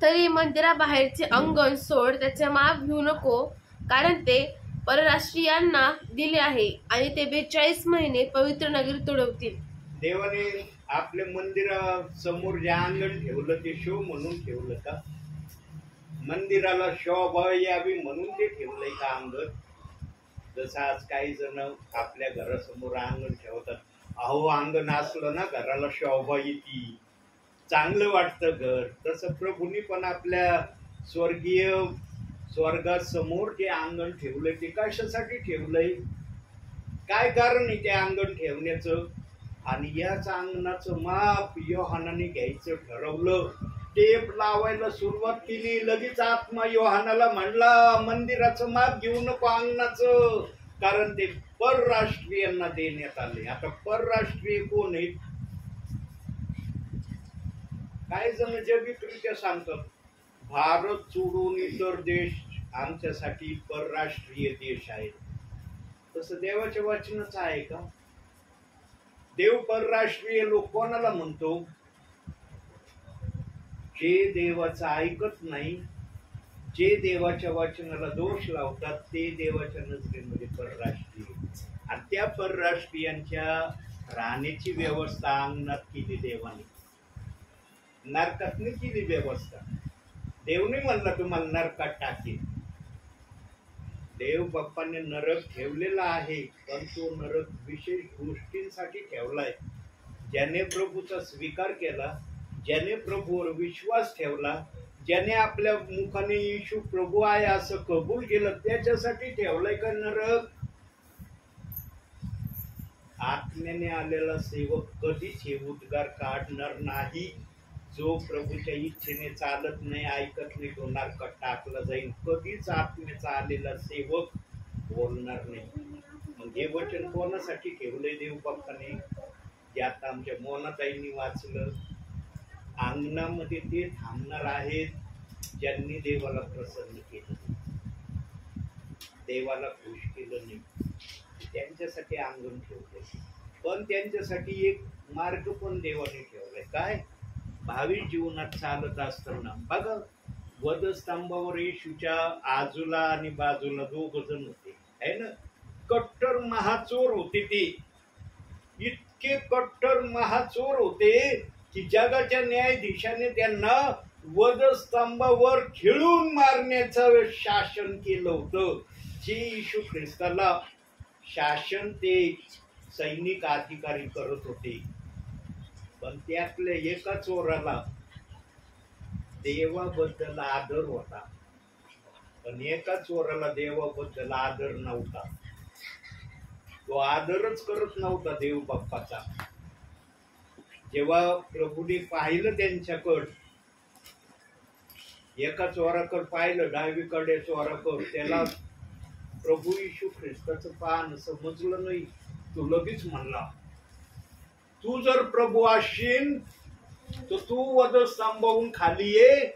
Speaker 2: तरी मंदिराबाहेरचे अंगण सोड, त्याचे माप घेऊ नको, कारण ते परराष्ट्रीयांना दिले आहे आणि ते 42 महिने पवित्र नगरी तुडवतील.
Speaker 1: देवाने आपल्या मंदिरासमोर जे अंगण ठेवलं ते शो म्हणून ठेवलं का? मंदिराला शोभा यावी म्हणून ते ठेवलंय का अंगण? जसं आज काही जण आपल्या घरासमोर अंगण ठेवतात. अहो, अंगण असलं ना घराला शोभा येते, चांगलं वाटतं घर. तसं प्रभूंनी पण आपल्या स्वर्गासमोर जे अंगण ठेवलंय ते कशासाठी ठेवलंय? काय कारण आहे ते अंगण ठेवण्याचं? आणि याच अंगणाचं माप योहानाने घ्यायचं ठरवलं. टेप लावायला सुरुवात केली. लगेच आत्मा योहानाला म्हणला, मंदिराचं माप घेऊ नको अंगणाचं, कारण ते परराष्ट्रीयांना देण्यात आले. आता परराष्ट्रीय कोण आहेत? काही जण जैविकरित्या सांगतात भारत सोडून इतर देश आमच्यासाठी परराष्ट्रीय देश आहेत. तसं देवाच्या वचनाचं आहे का? देव परराष्ट्रीय लोक कोणाला म्हणतो? जे देवाचं ऐकत नाही, जे देवाच्या वचनाला दोष लावतात, ते देवाच्या नजरेमध्ये परराष्ट्रीय. आणि त्या परराष्ट्रीयांच्या राहण्याची व्यवस्था अंगणात केली देवाने, नरकात नाही केली व्यवस्था. देव नाही म्हणला तुम्हाला नरकात टाकेल. देव बाप्पाने नरक ठेवलेला आहे, पण तो नरक विशेष गोष्टींसाठी ठेवलाय. ज्याने प्रभूचा स्वीकार केला, ज्याने प्रभूवर विश्वास ठेवला, ज्याने आपल्या मुखाने येशू प्रभू आहे असं कबूल केलं, त्याच्यासाठी ठेवलाय का नरक? आत्म्याने आलेला सेवक कधीच हे उद्गार काढणार नाही. जो प्रभूच्या इच्छेने चालत नाही, ऐकत नाही, तो नरकात टाकला जाईल. कधीच आत्म्याचा आलेला सेवक बोलणार नाही. मग हे वचन कोणासाठी ठेवलंय देव बाप्पाने? जे आता आमच्या मोनाताईंनी वाचलं, अंगणामध्ये ते थांबणार आहेत ज्यांनी देवाला प्रसन्न केलं, देवाला खुश केलं नाही, त्यांच्यासाठी अंगण ठेवलंय. पण त्यांच्यासाठी एक मार्ग पण देवाने ठेवलाय. काय? भावी जीवनात चालत असताना बघा, वधस्तंभावर येशूच्या आजूला आणि बाजूला 2 जण होते, है ना? कट्टर महाचोर होते. ते इतके कट्टर महाचोर होते की जगाच्या न्यायाधीशाने त्यांना वधस्तंभावर खिळून मारण्याचं शासन केलं होतं. जे येशू ख्रिस्ताला शासन ते सैनिक अधिकारी करत होते. पण त्यातल्या एका चोराला देवाबद्दल आदर होता, पण एका चोराला देवाबद्दल आदर नव्हता. तो आदरच करत नव्हता देव बाप्पाचा. जेव्हा प्रभूने पाहिलं त्यांच्याकडं, एका चोराकडे पाहिलं, डावीकडे चोराकडे, त्याला प्रभू येशू ख्रिस्ताचं पान समजलं नाही. तो लगेच म्हणला, तू जर प्रभू असशील तर तू वधस्तंभावून खाली ये,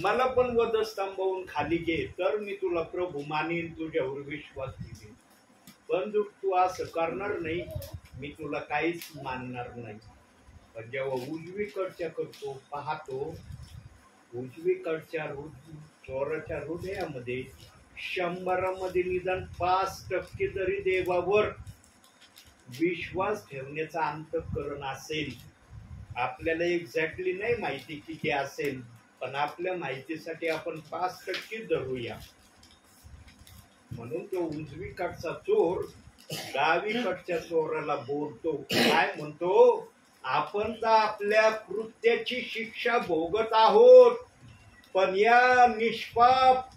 Speaker 1: मला पण वधस्तंभावून खाली घे, तर मी तुला प्रभू मानीन, तुझ्यावर विश्वास ठेवीन. पण जर तू असं करणार नाही, मी तुला काहीच मानणार नाही. पण जेव्हा उजवीकडच्या करतो पाहतो, उजवीकडच्या चोराच्या हृदयामध्ये 100मध्ये निदान 5% तरी देवावर विश्वास ठेवण्याचा अंतःकरण असेल. आपल्याला एक्झॅक्टली नाही माहिती किती असेल, पण आपल्या माहितीसाठी आपण 5% धरूया. म्हणून तो उजवीकडचा चोर डावीकडच्या चोराला बोलतो, काय म्हणतो, आपण तर आपल्या कृत्याची शिक्षा भोगत आहोत, पण या निष्पाप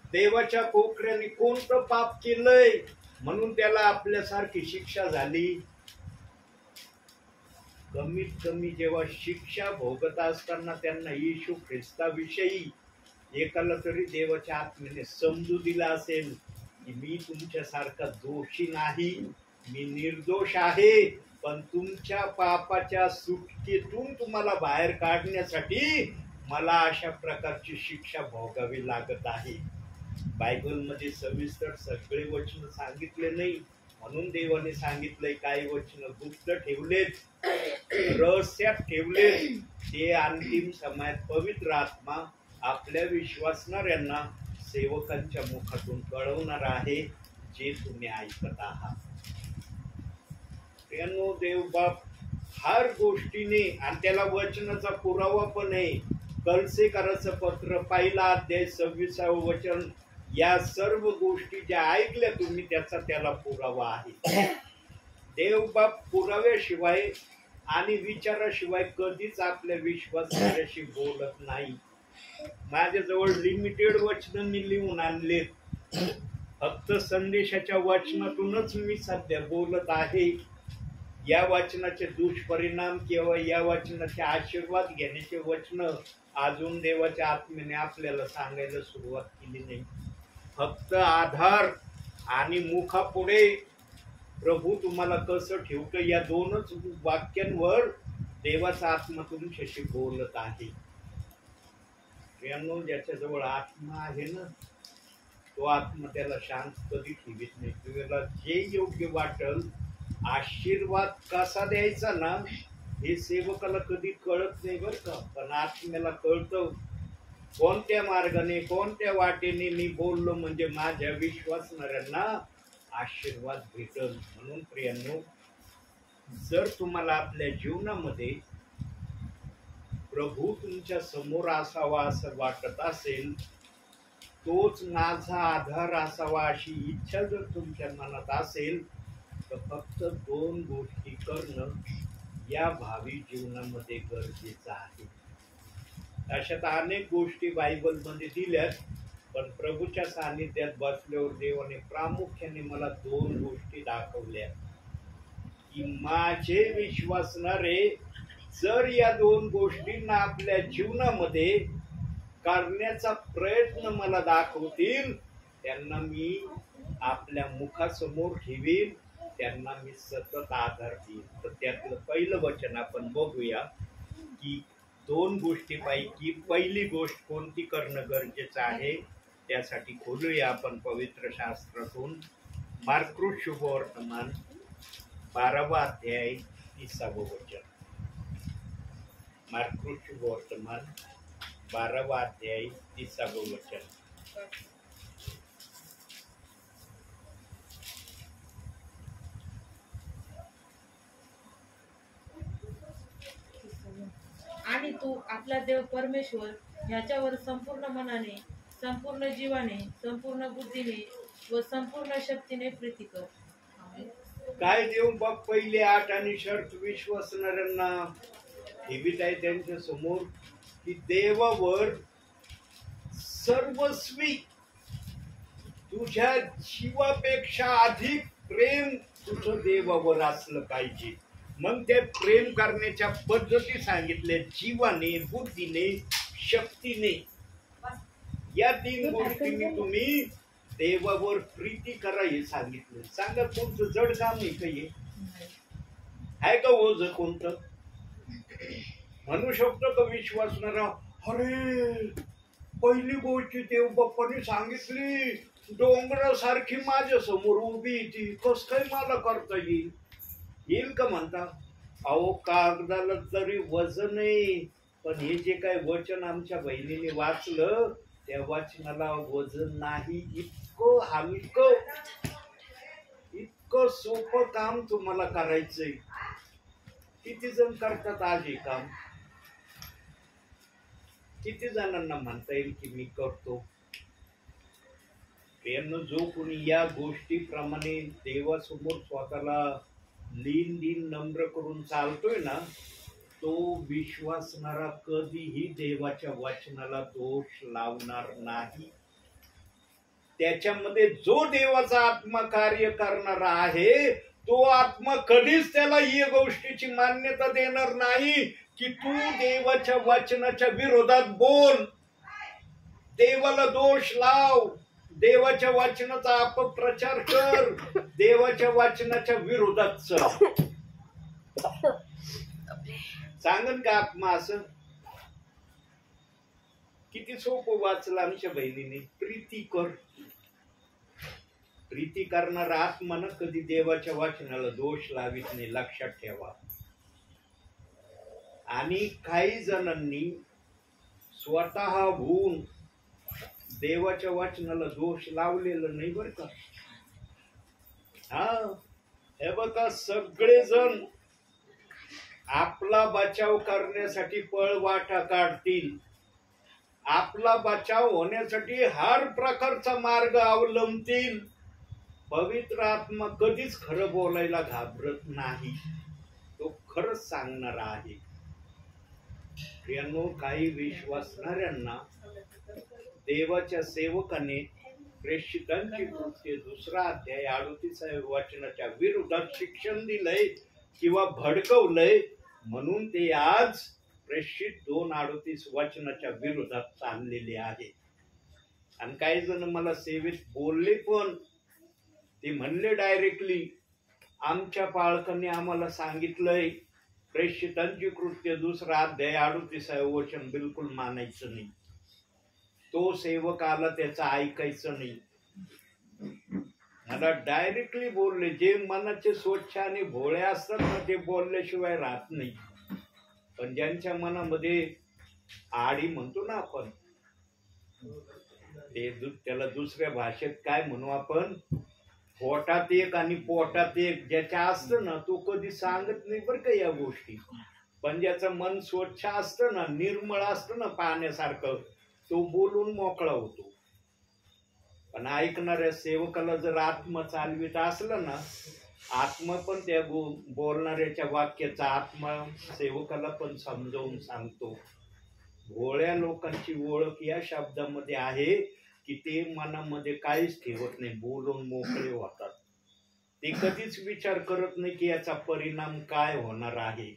Speaker 1: देवाच्या कोकऱ्याने कोणतं पाप केलंय म्हणून त्याला आपल्यासारखी शिक्षा झाली. कमीत कमी जेव्हा शिक्षा भोगत असताना त्यांना येशू ख्रिस्ताविषयी एकाला तरी देवाच्या आत्म्याने समजू दिला असेल की मी तुमच्यासारखा दोषी नाही, मी निर्दोष आहे, पण तुमच्या पापाच्या सुटकेतून तुम्हाला बाहेर काढण्यासाठी मला अशा प्रकारची शिक्षा भोगावी लागत आहे. बायबलमध्ये सविस्तर सगळे वचन सांगितले नाही, म्हणून देवाने सांगितलंय काही वचन गुप्त ठेवलेत, रहस्यात ठेवलेत. ते अंतिम समयात पवित्र आत्मा आपल्या विश्वासणाऱ्यांना सेवकांच्या मुखातून कळवणार आहे, जे तुम्ही ऐकत आहात. प्रियांनो, देवबाप हर गोष्टीने, आणि त्याला वचनाचा पुरावा पण आहे. कलसेकराचं पत्र 1 अध्याय 26 वचन, या सर्व गोष्टी ज्या ऐकल्या तुम्ही त्याचा त्याला पुरावा आहे. देवबाप पुराव्याशिवाय आणि विचाराशिवाय कधीच आपल्या विश्वासाशी बोलत नाही. माझ्याजवळ लिमिटेड वचन मी लिहून आणलेत, फक्त संदेशाच्या वचनातूनच मी सध्या बोलत आहे. या वचनाचे दुष्परिणाम किंवा या वचनाचे आशीर्वाद घेण्याचे वचन अजून देवाच्या आत्म्याने आपल्याला सांगायला सुरुवात केली नाही. फक्त आधार आणि मुखापुढे प्रभू तुम्हाला कसं ठेवतं या दोनच वाक्यांवर देवाचा आत्मा तुमच्याशी बोलत आहे. ज्याच्याजवळ आत्मा आहे ना, तो आत्मा त्याला शांत कधी ठेवीत नाही. तुला जे योग्य वाटल, आशीर्वाद कसा द्यायचा ना हे सेवकाला कधी कळत नाही बरं का, पण आत्म्याला कळतं कोणत्या मार्गाने कोणत्या वाटेने मी बोललो म्हणजे माझ्या विश्वासणाऱ्यांना आशीर्वाद भेटल. म्हणून प्रियांनो, जर तुम्हाला आपल्या जीवनामध्ये प्रभू तुमच्या समोर असावा असं वाटत असेल, तोच माझा आधार असावा अशी इच्छा जर तुमच्या मनात असेल, तर फक्त 2 गोष्टी करणं या भावी जीवनामध्ये गरजेचं आहे. अशात अनेक गोष्टी बायबलमध्ये दिल्यात, पण प्रभूच्या सानिध्यात बसल्यावर देवाने प्रामुख्याने मला 2 गोष्टी दाखवल्या की माझे विश्वासणारे जर या 2 गोष्टींना आपल्या जीवनामध्ये करण्याचा प्रयत्न मला दाखवतील, त्यांना मी आपल्या मुखासमोर ठेवीन, त्यांना मी सतत आधार देईन. तर त्यातलं पहिलं वचन आपण बघूया की 2 गोष्टीपैकी पहिली गोष्ट कोणती करणं गरजेचं आहे. त्यासाठी खोलूया आपण पवित्र शास्त्रातून मार्कृ शुभवर्तमान 12वा अध्याय 30वा वचन. मार्कृ शुभवर्तमान 12वा अध्याय 30वा वचन.
Speaker 3: आणि तू आपला देव परमेश्वर ह्याच्यावर संपूर्ण मनाने, संपूर्ण जीवाने, संपूर्ण बुद्धीने व संपूर्ण शक्तीने प्रीती कर.
Speaker 1: काय देव बाप पहिले 8 आणि शर्त विश्वासणाऱ्यांना ठेवीत आहे त्यांच्या समोर की देवावर सर्वस्वी तुझ्या जीवापेक्षा अधिक प्रेम तुझं देवावर असलं पाहिजे. मग ते प्रेम करण्याच्या पद्धती सांगितल्या, जीवाने, बुद्धीने, शक्तीने. या 3 गोष्टींनी तुम्ही देवावर प्रीती करा हे सांगितलं. सांगा, कोणतं जड काम नाही काही आहे का ओझ कोणतं? म्हणू शकतो का विश्वासणारा, अरे पहिली गोष्ट देव बाप्पाने सांगितली, डोंगरासारखी माझ्या समोर उभी ती कस काय मला करता येईल? येईल का म्हणता? अहो, कागदाला जरी वजन आहे, पण हे जे काय वचन आमच्या बहिणीने वाचलं त्या वाचनाला वजन नाही. इतकं हलकं, इतकं सोपं काम तुम्हाला करायचंय. किती जण करतात आज हे काम? किती जणांना म्हणता येईल की मी करतो? जो कोणी या गोष्टीप्रमाणे देवासमोर स्वतःला लीन नम्र करून चालतोय ना, तो विश्वासणारा कधीही देवाच्या वचनाला दोष लावणार नाही. त्याच्यामध्ये जो देवाचा आत्मा कार्य करणारा आहे, तो आत्मा कधीच त्याला या गोष्टीची मान्यता देणार नाही की तू देवाच्या वचनाच्या विरोधात बोल, देवाला दोष लाव, देवाच्या वचनाचा अपप्रचार कर, देवाच्या वचनाच्या विरोधात चल. सांगन का आत्मा असं? किती सोपं वाचलं आमच्या बहिणीने. प्रीती कर. प्रीती करणारा आत्मा कधी देवाच्या वचनाला दोष लावित नाही, लक्षात ठेवा. आणि काही जणांनी स्वतः होऊन देवाच्या वचनाला दोष लावलेलं नाही बरं का. हे बघा, सगळेजण आपला बचाव करण्यासाठी पळवाटा काढतील, आपला बचाव होण्यासाठी हर प्रकारचा मार्ग अवलंबतील. पवित्र आत्मा कधीच खरं बोलायला घाबरत नाही, तो खरंच सांगणारा आहे. प्रियांनो, काही विश्वासणाऱ्यांना देवाच्या सेवकाने प्रेषितांची कृत्ये 2 अध्याय 38 वचनाच्या विरोधात शिक्षण दिलंय किंवा भडकवलंय, म्हणून ते आज प्रेषित 2:38 वचनाच्या विरोधात चाललेले आहे. आणि काही जण मला सेवेत बोलले पण, ते म्हणले डायरेक्टली, आमच्या पालकांनी आम्हाला सांगितलंय प्रेषितांची कृत्य 2 अध्याय 38 वचन बिलकुल मानायचं नाही. तो सेवक आला त्याचं ऐकायचं नाही. मला डायरेक्टली बोलले. जे मनाचे स्वच्छ आणि भोळे असतात ना, ते बोलल्याशिवाय राहत नाही. पण ज्यांच्या मनामध्ये आडी म्हणतो ना आपण, ते त्याला दुसऱ्या भाषेत काय म्हणू आपण, पोटात एक आणि पोटात एक ज्याच्या असतं ना, तो कधी सांगत नाही बरं का या गोष्टी. पण ज्याचं मन स्वच्छ असतं ना, निर्मळ असतं ना पाण्यासारखं, तो बोलून मोकळा होतो. पण ऐकणाऱ्या सेवकाला जर आत्मा चालवित असला ना, आत्मा पण त्या बोलणाऱ्याच्या वाक्याचा आत्मा सेवकाला पण समजावून सांगतो. भोळ्या लोकांची ओळख या शब्दामध्ये आहे की ते मनामध्ये काहीच ठेवत नाही, बोलून मोकळे होतात. ते कधीच विचार करत नाही की याचा परिणाम काय होणार आहे.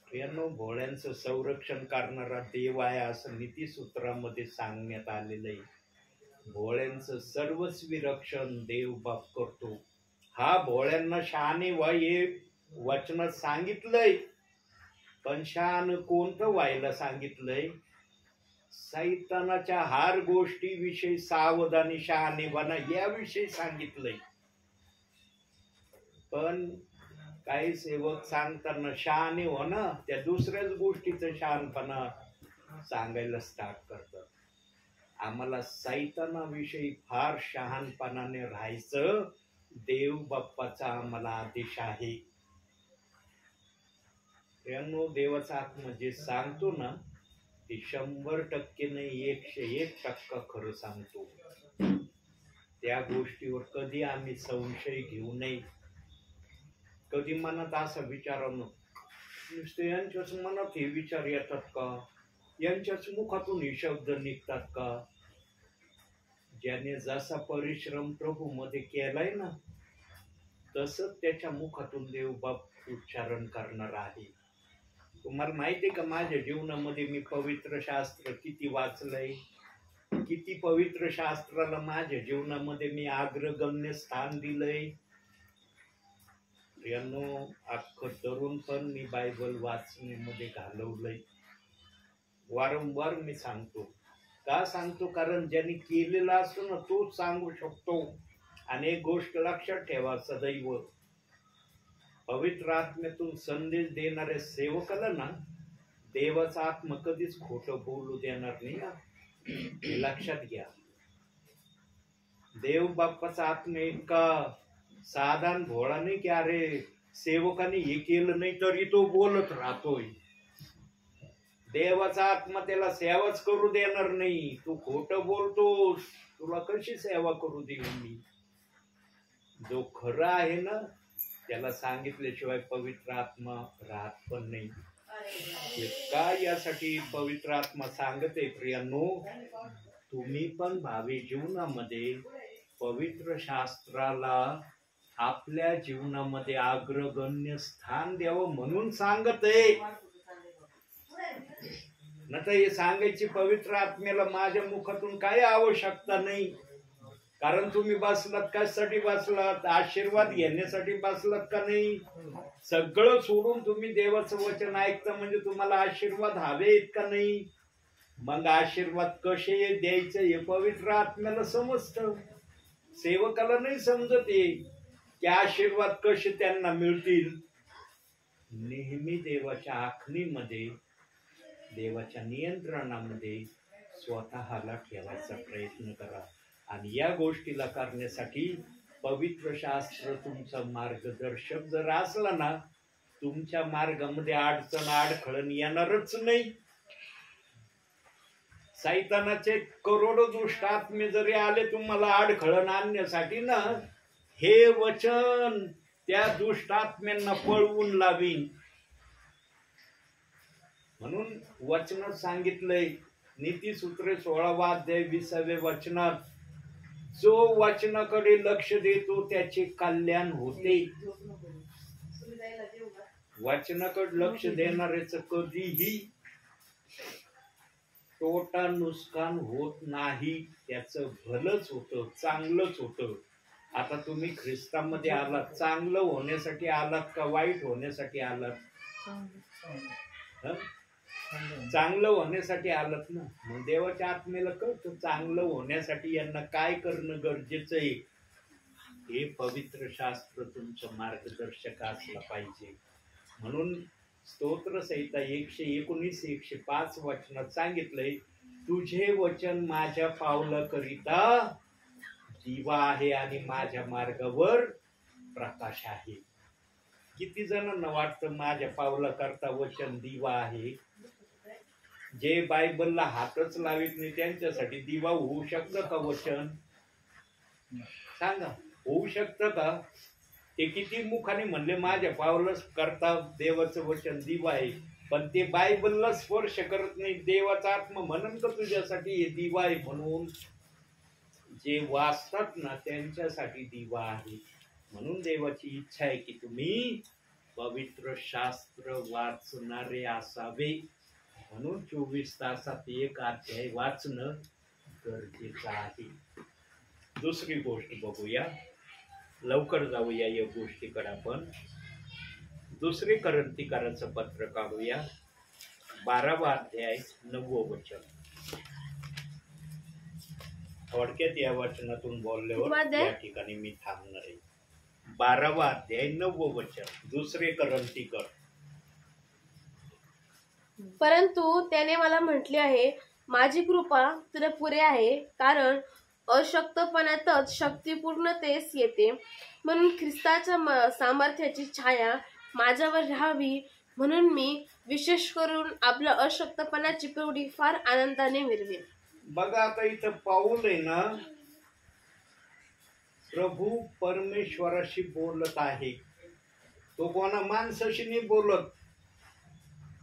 Speaker 1: यांनो, भोळ्यांचं संरक्षण करणारा देव आहे असं नीतिसूत्रामध्ये सांगण्यात आलेलं आहे. भोळ्यांचं सर्वस्वी रक्षण देव बाप करतो. हा भोळ्यांना शहाणे व्हा हे वचनात सांगितलंय. पण शहाण कोणतं व्हायला सांगितलंय? सैतानाच्या हार गोष्टीविषयी सावधानी, शहाणेपणा याविषयी सांगितलंय. पण काही सेवक सांगताना शहाणे हो ना, त्या दुसऱ्याच गोष्टीचं शहाणपणा सांगायला स्टार्ट करतात. आम्हाला सैतानाविषयी फार शहाणपणाने राहायचं देव बाप्पाचा आम्हाला आदेश आहे. देवाचा आत्मा जे सांगतो ना, ते 100% नाही, 101% खरं सांगतो. त्या गोष्टीवर कधी आम्ही संशय घेऊ नये. कधी मनात असा विचार नुसते यांच्याच मनात हे विचार येतात का, यांच्याच मुखातून हे शब्द निघतात का? ज्याने जसा परिश्रम प्रभू मध्ये केलाय ना, तसंच त्याच्या मुखातून देवबाप उच्चारण करणार आहे. तुम्हाला माहिती आहे का, माझ्या जीवनामध्ये मी पवित्र शास्त्र किती वाचलंय, किती पवित्र शास्त्राला माझ्या जीवनामध्ये मी अग्रगण्य स्थान दिलंय. यांनो, अख्खं तरुण पण मी बायबल वाचण्यामध्ये घालवलंय. वारंवार मी सांगतो. का सांगतो? कारण ज्यांनी केलेला असतो ना, तोच सांगू शकतो. आणि एक गोष्ट लक्षात ठेवा, सदैव पवित्र आत्म्यातून संदेश देणाऱ्या सेवकाला ना देवाचा आत्मा कधीच खोटं बोलू देणार नाही हा. हे लक्षात घ्या. देव बाप्पाचा आत्मा इतका साधारण भोळा नाही की अरे सेवकाने हे केलं नाही तरी तो बोलत राहतोय. देवाचा आत्मा त्याला सेवाच करू देणार नाही. तू खोटं बोलतोस, तुला कशी सेवा करू देऊ मी. जो खरा आहे ना त्याला सांगितल्याशिवाय पवित्र आत्मा राहत पण नाही. हे काय यासाठी पवित्र आत्मा सांगते प्रियांनो, तुम्ही पण भावी जीवनामध्ये पवित्र शास्त्राला आपल्या जीवनामध्ये अग्रगण्य स्थान द्यावं म्हणून सांगते. न तर हे सांगायची पवित्र आत्म्याला माझ्या मुखातून काही आवश्यकता नाही. कारण तुम्ही बसलात कशासाठी बसलात, आशीर्वाद घेण्यासाठी बसलात का नाही. सगळं सोडून तुम्ही देवाचं वचन ऐकता म्हणजे तुम्हाला आशीर्वाद हवेत का नाही. मग आशीर्वाद कसे द्यायचे हे पवित्र आत्म्याला समजतं, सेवकाला नाही समजत आहे की आशीर्वाद कसे त्यांना मिळतील. नेहमी देवाच्या आखणीमध्ये, देवाच्या नियंत्रणामध्ये स्वतःला ठेवायचा प्रयत्न करा. आणि या गोष्टीला करण्यासाठी पवित्र शास्त्र तुमचं मार्गदर्शक जर असला ना, तुमच्या मार्गामध्ये अडचण अडखळण येणारच नाही. सैतानाचे करोडो दुष्ट आत्मे जरी आले तुम्हाला अडखळण आणण्यासाठी ना, हे वचन त्या दुष्ट आत्म्यांना पळवून लावीन. म्हणून वचनात सांगितलंय, नीतिसूत्रे 16 अध्याय 20 वचनात, जो वचनाकडे लक्ष देतो त्याचे कल्याण होते. वचनाकडे लक्ष देणाऱ्याच कधीही तोटा नुकसान होत नाही. त्याचं भलंच होतं, चांगलंच होतं. आता तुम्ही ख्रिस्तामध्ये आलात, चांगलं होण्यासाठी आलात का वाईट होण्यासाठी आलात? चांगलं होण्यासाठी आलात ना. मग देवाच्या आत्मेला कळतं चांगलं होण्यासाठी यांना काय करणं गरजेचं आहे. हे पवित्र शास्त्र तुमचं मार्गदर्शक असलं पाहिजे. म्हणून स्तोत्र संहिता 119 105 वचनात सांगितलंय, तुझे वचन माझ्या पावलाकरिता दिवा आहे आणि माझ्या मार्गावर प्रकाश आहे. किती जणांना वाटतं माझ्या पावलाकरता वचन दिवा आहे? जे बायबलला हातच लावित नाही त्यांच्यासाठी दिवा होऊ शकतं का वचन? सांगा, होऊ शकतं का? ते किती मुखाने म्हणले माझ्या पावला करता देवाचं वचन दिवा आहे, पण ते बायबलला स्पर्श करत नाही. देवाचा आत्मा म्हणून का तुझ्यासाठी हे दिवा आहे म्हणून? जे वाचतात ना त्यांच्यासाठी दिवा आहे. म्हणून देवाची इच्छा आहे की तुम्ही पवित्र शास्त्र वाचणारे असावे. म्हणून 24 तासात एक अध्याय वाचणं गरजेचं आहे. दुसरी गोष्ट बघूया, लवकर जाऊया या गोष्टीकडे. आपण दुसरी करंथीकरांचं पत्र काढूया, 12वा अध्याय 9वं वचन. थोडक्यात या वचनातून बोलल्यावर या ठिकाणी मी थांबणार आहे. 12वा अध्याय 9वं वचन, दुसरे करंथीकर.
Speaker 2: परंतु त्याने मला म्हटले आहे, माझी कृपा तुला पुरे आहे, कारण अशक्तपणातच शक्तिपूर्णतेस येते. म्हणून ख्रिस्ताच्या सामर्थ्याची छाया माझ्यावर राहावी म्हणून मी विशेष करून आपल्या अशक्तपणाची प्रौढी फार आनंदाने मिरवेन.
Speaker 1: बघा आता इथं पाऊल आहे ना, प्रभू परमेश्वराशी बोलत आहे. तो कोणा माणसाशी नाही बोलत.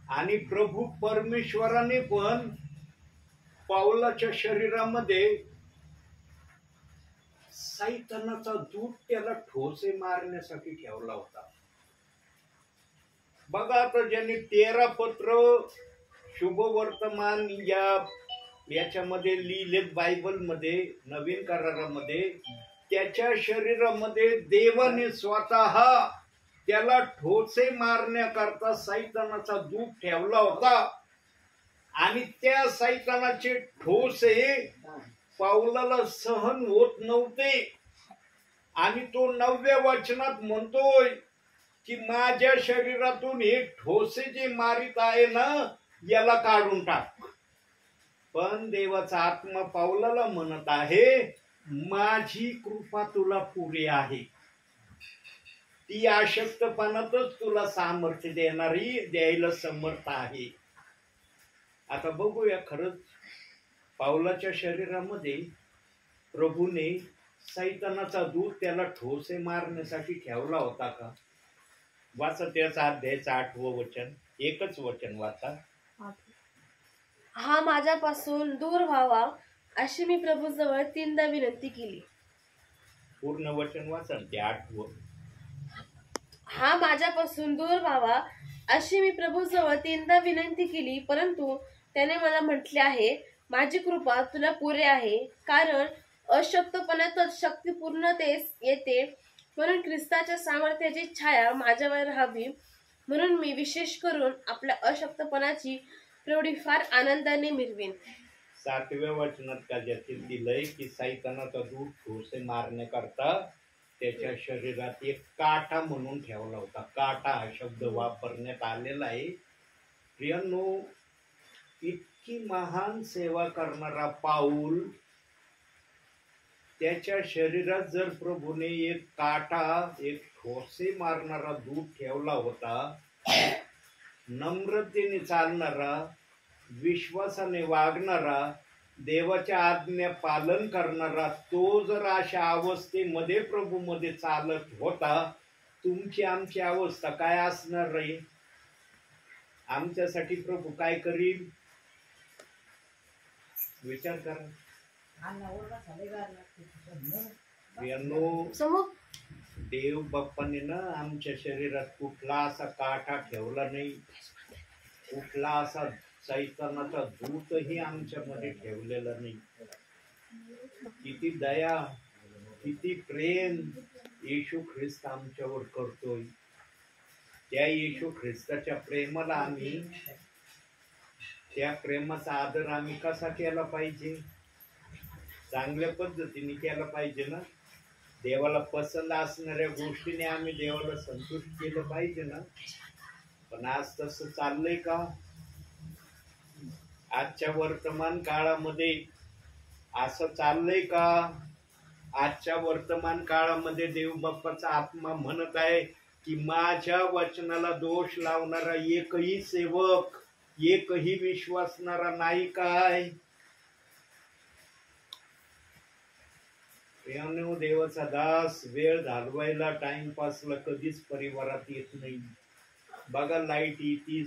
Speaker 1: आणि प्रभू परमेश्वराने पण पाऊलाच्या शरीरामध्ये सैतानाचा दूत त्याला ठोसे मारण्यासाठी ठेवला होता. बघा आता ज्यांनी 13 पत्र शुभवर्तमान याच्यामध्ये लिहिलेत बायबलमध्ये, नवीन करारामध्ये, त्याच्या शरीरामध्ये देवाने स्वतः त्याला ठोसे मारण्याकरता सैतानाचा दूत ठेवला होता. आणि त्या सैतानाचे ठोसे पाऊलाला सहन होत नव्हते. आणि तो 9व्या वचनात म्हणतोय की माझ्या शरीरातून हे ठोसे जे मारित आहे ना, याला काढून टाक. पण देवाचा आत्मा पावलाला म्हणत आहे, माझी कृपा तुला पुरी आहे. ती अशक्तपणातच तुला सामर्थ्य द्यायला समर्थ आहे. आता बघूया, खरंच पावलाच्या शरीरामध्ये प्रभूने सैतानाचा दूत त्याला ठोसे मारण्यासाठी ठेवला होता का? वाचा त्याचा अध्यायाचं 8वं वचन, एकच वचन वाचा.
Speaker 2: हा माझ्यापासून दूर व्हावा अशी मी प्रभूजवळ 3दा विनंती केली.
Speaker 1: पूर्ण वचन वाचा ते 8वं.
Speaker 2: हा माझ्यापासून दूर व्हावा अशी मी प्रभूजवळ 3दा विनंती केली, परंतु त्याने मला म्हटले आहे, माझी कृपा तुला पुरे आहे, कारण अशक्तपणातच शक्ती पूर्णतेस येते. म्हणून ख्रिस्ताच्या सामर्थ्याची छाया माझ्यावर राहावी, म्हणून मी विशेष करून आपल्या अशक्तपणाची प्रौढी फार आनंदाने मिरवीन.
Speaker 1: 7व्या वचनात का ज्यातील दिलंय की सैतानाचा दूत ठोसे मारण्याकरता त्याच्या शरीरात एक काटा म्हणून ठेवला होता. काटा हा शब्द वापरण्यात आलेला आहे. प्रियांनो, इतकी महान सेवा करणारा पाऊल, त्याच्या शरीरात जर प्रभूने एक काटा, एक ठोसे मारणारा दूत ठेवला होता, नम्रतेने चालणारा, विश्वासाने वागणारा, देवाच्या आज्ञा पालन करणारा, तो जर अशा अवस्थेमध्ये प्रभूमध्ये चालत होता, तुमची आमची अवस्था काय असणार रे? आमच्यासाठी प्रभू काय करील? विचार करा. देव बाप्पाने ना आमच्या शरीरात कुठला असा काटा ठेवला नाही, कुठला असा सैतानाचा दूतही आमच्यामध्ये ठेवलेला नाही. किती दया, किती प्रेम येशू ख्रिस्त आमच्यावर करतोय. त्या येशू ख्रिस्ताच्या प्रेमाला आम्ही, त्या प्रेमाचा आदर आम्ही कसा केला पाहिजे? चांगल्या पद्धतीने केला पाहिजे ना. देवाला पसंत असणाऱ्या गोष्टीने आम्ही देवाला संतुष्ट केलं पाहिजे ना. पण आज तसं चाललंय का? आजच्या वर्तमान काळामध्ये असं चाललंय का? आजच्या वर्तमान काळामध्ये देव बाप्पाचा आत्मा म्हणत आहे की माझ्या वचनाला दोष लावणारा एकही सेवक, एकही विश्वासणारा नाही काय? देवाचा दास वेळ घालवायला, टाइमपासला कधीच परिवारात येत नाही. बघा, लाईट येती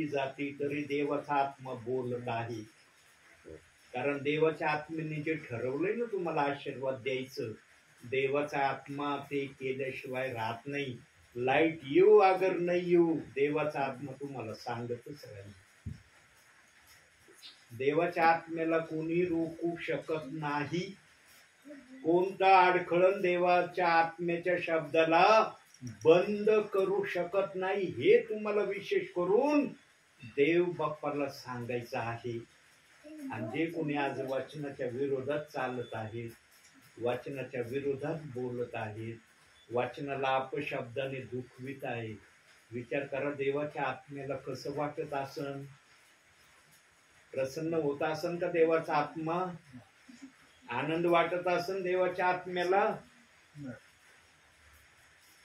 Speaker 1: जाती तरी देवाचा आत्मा बोलत आहे. कारण देवाच्या आत्म्याने जे ठरवलंय ना तुम्हाला आशीर्वाद द्यायचं, देवाचा आत्मा ते केल्याशिवाय राहत नाही. लाईट येऊ अगर नाही येऊ, देवाचा आत्मा तुम्हाला सांगतच राहील. देवाच्या आत्म्याला कोणी रोखू शकत नाही. कोणता अडखळण देवाच्या आत्म्याच्या शब्दाला बंद करू शकत नाही. हे तुम्हाला विशेष करून देव बाप्पाला सांगायचं आहे. आणि जे कोणी आज वचनाच्या विरोधात चालत आहेत, वचनाच्या विरोधात बोलत आहेत, वचनाला अपशब्दाने दुखवित आहे, विचार करा देवाच्या आत्म्याला कसं वाटत असन? प्रसन्न होत असन का देवाचा आत्मा? आनंद वाटत असन देवाच्या आत्म्याला?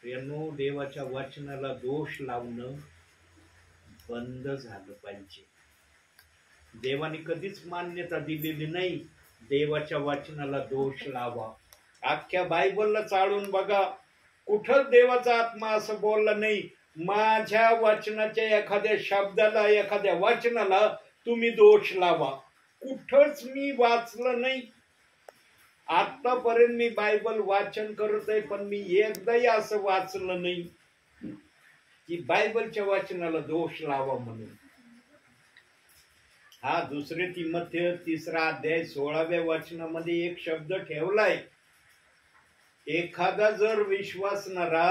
Speaker 1: देवाच्या वचनाला दोष लावणं बंद झालं पाहिजे. देवाने कधीच मान्यता दिलेली नाही देवाच्या वचनाला दोष लावा. अख्ख्या बायबलला चाळून बघा, कुठंच देवाचा आत्मा असं बोलला नाही माझ्या वचनाच्या एखाद्या शब्दाला, एखाद्या वचनाला तुम्ही दोष लावा. कुठंच मी वाचलं नाही. आतापर्यंत मी बायबल वाचन करत आहे, पण मी एकदाही असं वाचलं नाही की बायबलच्या वचनाला दोष लावा म्हणून. हा 2 तिमोथेय 3 अध्याय 16व्या वचनामध्ये एक शब्द ठेवलाय, एखादा जर विश्वासणारा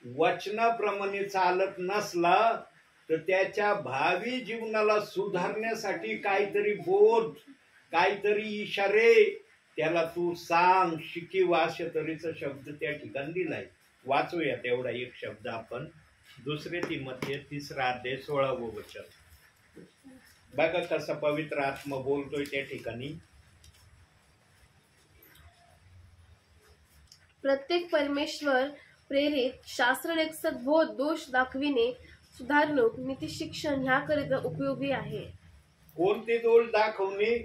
Speaker 1: वचनाप्रमाणे चालत नसला तर त्याच्या भावी जीवनाला सुधारण्यासाठी काहीतरी बोध, काहीतरी इशारे त्याला तू सांग, शिकीव, अशा तऱ्हेचा शब्द त्या ठिकाणी दिलाय. वाचूया तेवढा एक शब्द आपण. दुसरे तिमोथेय 3 अध्याय 16 वचन. बघा कसा पवित्र आत्मा बोलतोय त्या ठिकाणी.
Speaker 2: प्रत्येक परमेश्वर प्रेरित शास्त्रलेखक बोध दोष दाखविणे, सुधारणूक, नीतिशिक्षण ह्याकरिता उपयोगी आहे.
Speaker 1: कोणते दोष दाखवणे?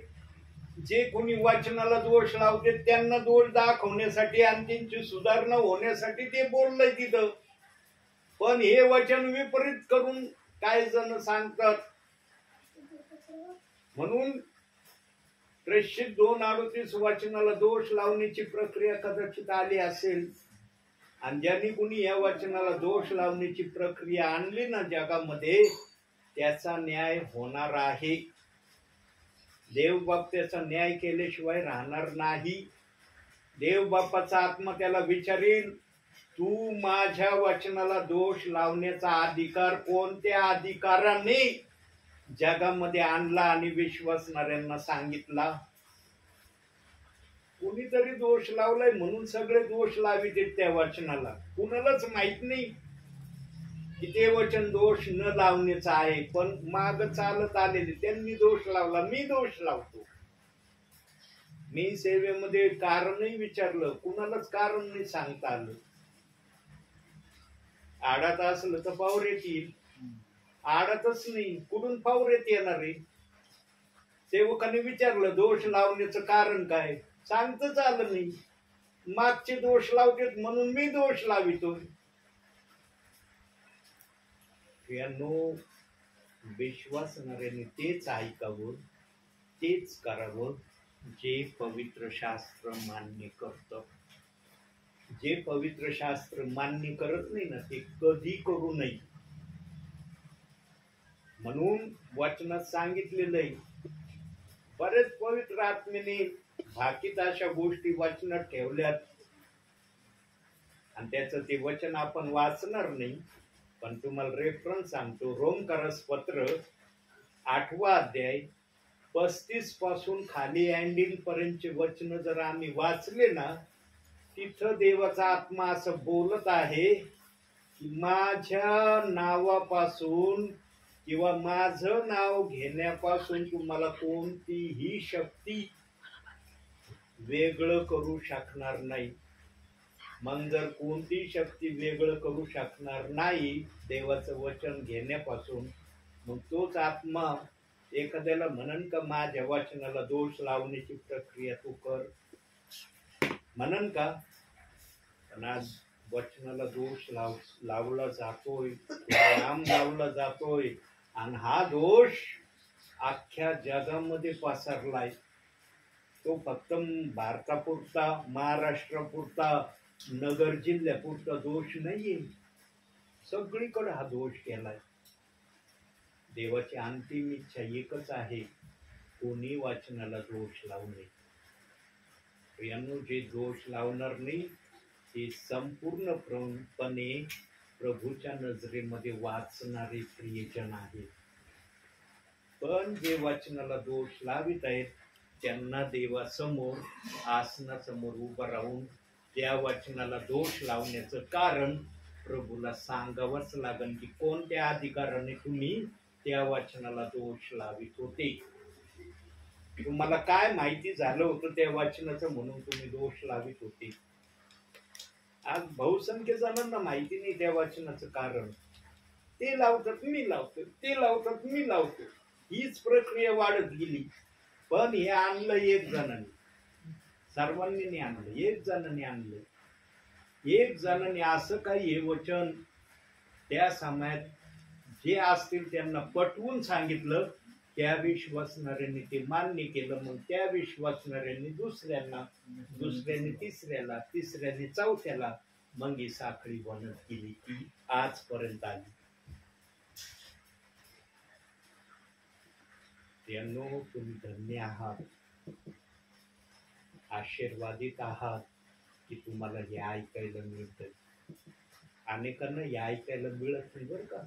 Speaker 1: जे कोणी वचनाला दोष लावते त्यांना दोष दाखवण्यासाठी आणि त्यांची सुधारणा होण्यासाठी ते बोललंय तिथं. पण हे वचन विपरीत करून काही जण सांगतात. म्हणून प्रेषित 2:38 वचनाला दोष लावण्याची प्रक्रिया कदाचित आली असेल, आणि ज्यांनी कुणी या वचनाला दोष लावण्याची प्रक्रिया आणली ना जगामध्ये, त्याचा न्याय होणार आहे. देवबाप त्याचा न्याय केल्याशिवाय राहणार नाही. देवबापाचा आत्मा त्याला विचारील, तू माझ्या वचनाला दोष लावण्याचा अधिकार कोणत्या अधिकाराने जगामध्ये आणला आणि विश्वासणाऱ्यांना सांगितला? कुणीतरी दोष लावलाय म्हणून सगळे दोष लावित त्या वचनाला. कुणालाच माहित नाही की ते वचन दोष न लावण्याचं आहे, पण माग चालत आलेले त्यांनी दोष लावला, मी दोष लावतो. मी सेवेमध्ये कारणही विचारलं, कुणालाच कारण नाही सांगता आलं. आडात असलं तर पावर येतील, आडातच नाही, कुठून पावर येणार आहे? सेवकाने विचारलं दोष लावण्याचं कारण काय, सांगतच आलं नाही. मागचे दोष लावतेत म्हणून मी दोष लावितोय. यानो, विश्वासणाऱ्यांनी तेच ऐकावं, तेच करावं जे पवित्र शास्त्र मान्य करतं. जे पवित्र शास्त्र मान्य करत नाही ना, ते कधी करू नये. म्हणून वचनात सांगितलेलं आहे. बरेच पवित्र आत्मेने भाकीत अशा गोष्टी वचनात ठेवल्यात, आणि त्याचं ते वचन आपण वाचणार नाही, पण तुम्हाला रेफरन्स सांगतो. रोमकरस पत्र 8 अध्याय 35 पासून खाली एंडिंग पर्यंतचे वचन जर आम्ही वाचले ना, तिथं देवाचा आत्मा असं बोलत आहे की माझ्या नावापासून किंवा माझं नाव घेण्यापासून तुम्हाला कोणतीही शक्ती वेगळं करू शकणार नाही. मग जर कोणती शक्ती वेगळं करू शकणार नाही देवाचं वचन घेण्यापासून, मग तोच आत्मा एखाद्याला म्हणन का माझ्या वचनाला दोष लावण्याची प्रक्रिया तू कर, म्हणन का? पण आज वचनाला दोष लावला जातोय, नाम लावला जातोय, आणि हा दोष अख्ख्या जगामध्ये पसरलाय. तो फक्त भारतापुरता, महाराष्ट्रापुरता, नगर जिल्ह्यापुरता दोष नाहीये, सगळीकडे हा दोष केलाय. देवाची अंतिम इच्छा एकच आहे, कोणी वचनाला दोष लावू नये. यांनो, जे दोष लावणार नाही ते संपूर्णपणे प्रभूच्या नजरेमध्ये वाचणारे प्रियजन आहेत. पण जे वचनाला दोष लावित आहेत त्यांना देवासमोर, आसनासमोर उभं राहून त्या वचनाला दोष लावण्याचं कारण प्रभूला सांगावंच लागेल की कोणत्या अधिकाराने तुम्ही त्या वचनाला दोष लावित होते. तुम्हाला काय माहिती झालं होतं त्या वचनाचं म्हणून तुम्ही दोष लावित होते? आज बहुसंख्य जणांना माहिती नाही त्या वचनाचं कारण. ते लावतात मी लावतो, ते लावतात मी लावतो, हीच प्रक्रिया वाढत गेली. पण हे आणलं एक जणांनी, सर्वांनी नाही आणलं, एक जणांनी आणलं. एक जणांनी असं काही हे वचन त्या समयात जे असतील त्यांना पटवून सांगितलं, त्या विश्वासणाऱ्यांनी ते मान्य केलं. मग त्या विश्वासणाऱ्यांनी दुसऱ्यांना, दुसऱ्यांनी तिसऱ्याला, तिसऱ्यांनी चौथ्याला, मग ही साखळी बनत गेली की आजपर्यंत आली. त्यांनो, तुम्ही धन्य आहात, आशीर्वादित आहात की तुम्हाला हे ऐकायला मिळतंय. अनेकांना हे ऐकायला मिळत नाही बरं का.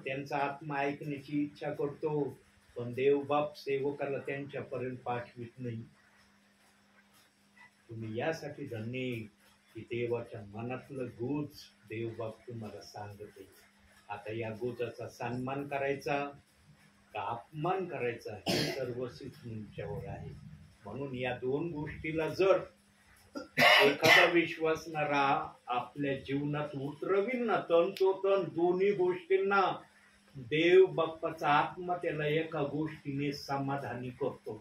Speaker 1: त्यांचा आत्मा ऐकण्याची इच्छा करतो, पण देवबाप सेवकाला त्यांच्यापर्यंत पाठवित नाही. तुम्ही यासाठी धन्य की देवाच्या मनातलं गुज देवबाप तुम्हाला सांगते. आता या गुजाचा सन्मान करायचा का अपमान करायचा हे सर्वस्वी तुमच्यावर आहे. म्हणून या दोन गोष्टीला जर एखादा विश्वासणारा आपल्या जीवनात उतरविल ना, तन दोन्ही गोष्टींना देव बाप्पाचा आत्मा त्याला एका गोष्टीने समाधानी करतो.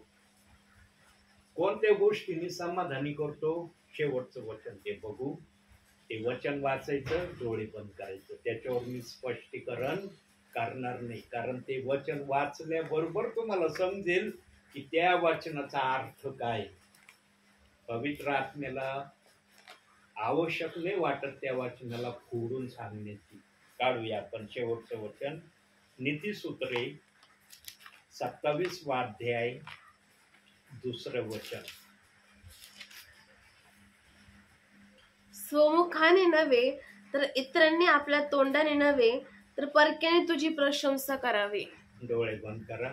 Speaker 1: कोणत्या गोष्टीने समाधानी करतो? शेवटचं वचन ते बघू. ते वचन वाचायचं, डोळे बंद करायचं. त्याच्यावर मी स्पष्टीकरण करणार नाही, कारण ते वचन वाचल्याबरोबर तुम्हाला समजेल की त्या वचनाचा अर्थ काय. पवित्र आत्म्याला आवश्यक नाही वाटत त्या वचनाला फोडून सांगण्याची. काढूया आपण शेवटचं वचन, नीतिसूत्रे 27वा अध्याय 2रं वचन.
Speaker 2: स्वमुखाने नव्हे तर इतरांनी आपल्या तोंडाने नव्हे तर परक्याने तुझी प्रशंसा करावी.
Speaker 1: डोळे बंद करा.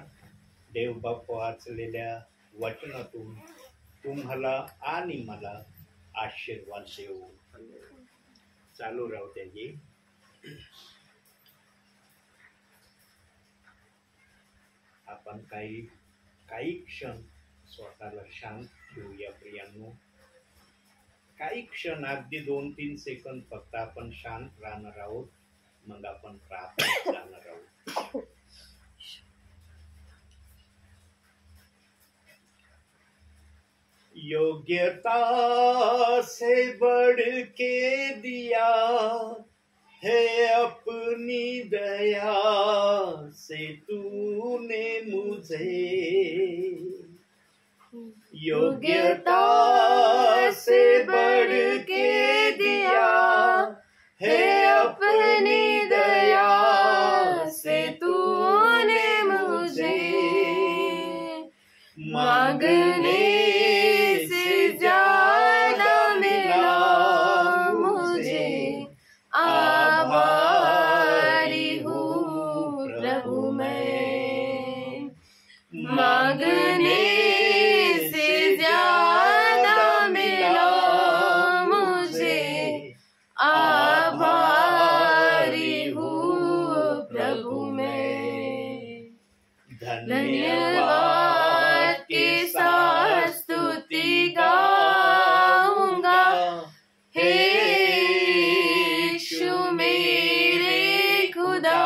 Speaker 1: देवबाप वाचलेल्या वचनातून तुम्हाला आणि मला आशीर्वाद देऊ. चालू राहू त्याची. आपण काही क्षण स्वतःला शांत ठेवूया प्रियांनो. काही क्षण, अगदी 2-3 सेकंद फक्त आपण शांत राहणार आहोत. मग आपण प्रार्थनेत जाणार आहोत. योग्यता से बढ़ के दिया है अपनी दया से तूने मुझे, योग्यता से बढ़ के दिया है अपनी दया से तूने मुझे, मांगने से ज्यादा मिला मुझे, आभारी हूँ प्रभु मैं, मांगने से ज्यादा मिला मुझे, आभारी हूँ प्रभु मैं। धन्यवाद के साथ स्तुति गाऊंगा, हे यीशु मेरे खुदा,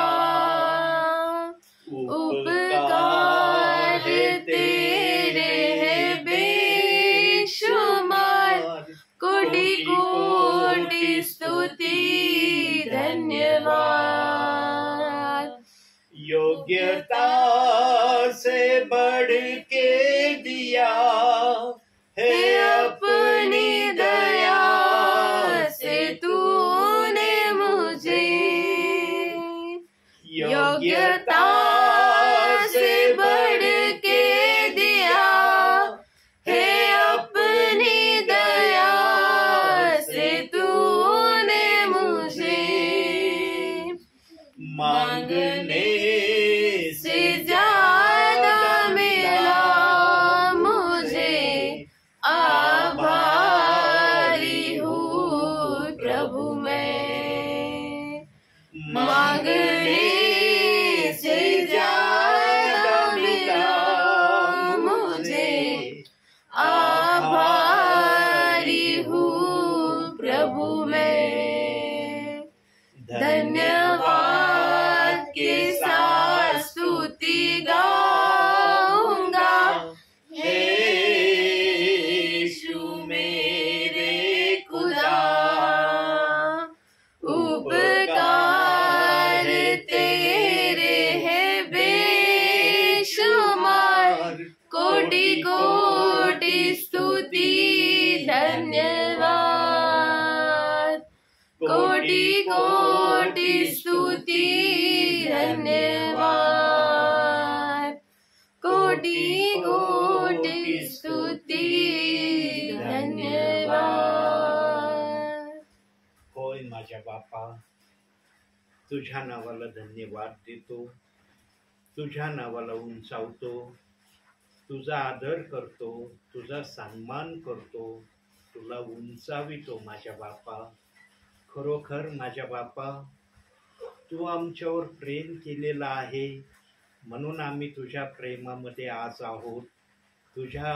Speaker 1: उपकार तेरे है बेशुमार, कोटि कोटि स्तुति धन्यवाद। योग्यता से बढ़ के दिया है अपनी दया से तूने मुझे, योग्यता से बढ़ के दिया है अपनी दया से तूने मुझे, मांगने से ज्यादा मिला मुझे, आभारी हूँ प्रभु मैं, मांगने से ज्यादा मिला मुझे, आभारी हूँ प्रभु मैं। धन्यवाद के साथ स्तुति गाऊंगा, हे यीशु मेरे खुदा, उपकार तेरे है बेशुमार, कोटि कोटि स्तुति धन्यवाद, कोटि कोटि स्तुति धन्यवाद, कोटि कोटि स्तुति धन्यवाद। होय माझ्या बापा, तुझ्या नावाला धन्यवाद देतो, तुझ्या नावाला उंचावतो, तुझा आदर करतो, तुझा सन्मान करतो. तुला उंचावितो माझ्या बापा. खरोखर माझ्या बापा, तू आमच्यावर प्रेम केलेलं आहे, म्हणून आम्ही तुझ्या प्रेमामध्ये आज आहोत. तुझ्या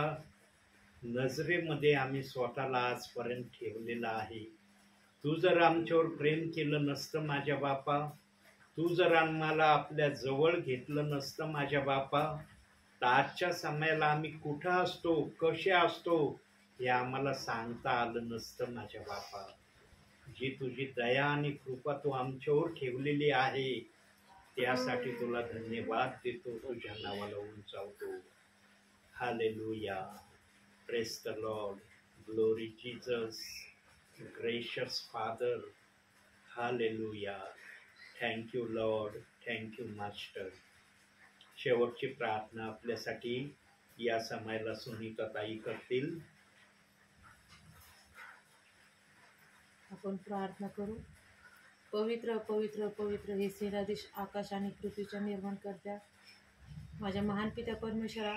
Speaker 1: नजरेमध्ये आम्ही स्वतःला आजपर्यंत ठेवलेलं आहे. तू जर आमच्यावर प्रेम केलं नसतं माझ्या बापा, तू जर आम्हाला आपल्या जवळ घेतलं नसतं माझ्या बापा, तर आजच्या समयाला आम्ही कुठं असतो, कसे असतो, हे आम्हाला सांगता आलं नसतं माझ्या बापा. जी तुझी दया आणि कृपा तू आमच्यावर ठेवलेली आहे, त्यासाठी तुला धन्यवाद देतो, तुझ्या नावाला उंचावतो. Hallelujah. Praise the lord. Glory Jesus. Gracious father. Hallelujah. Thank you lord. Thank you master. शेवटची प्रार्थना आपल्यासाठी या समयाला सुनीताताई करतील.
Speaker 3: आपण प्रार्थना करू. पवित्र पवित्र पवित्र हे सेनाधीश आकाश आणि पृथ्वीच्या निर्माण करत्या माझ्या महान पित्या परमेश्वरा,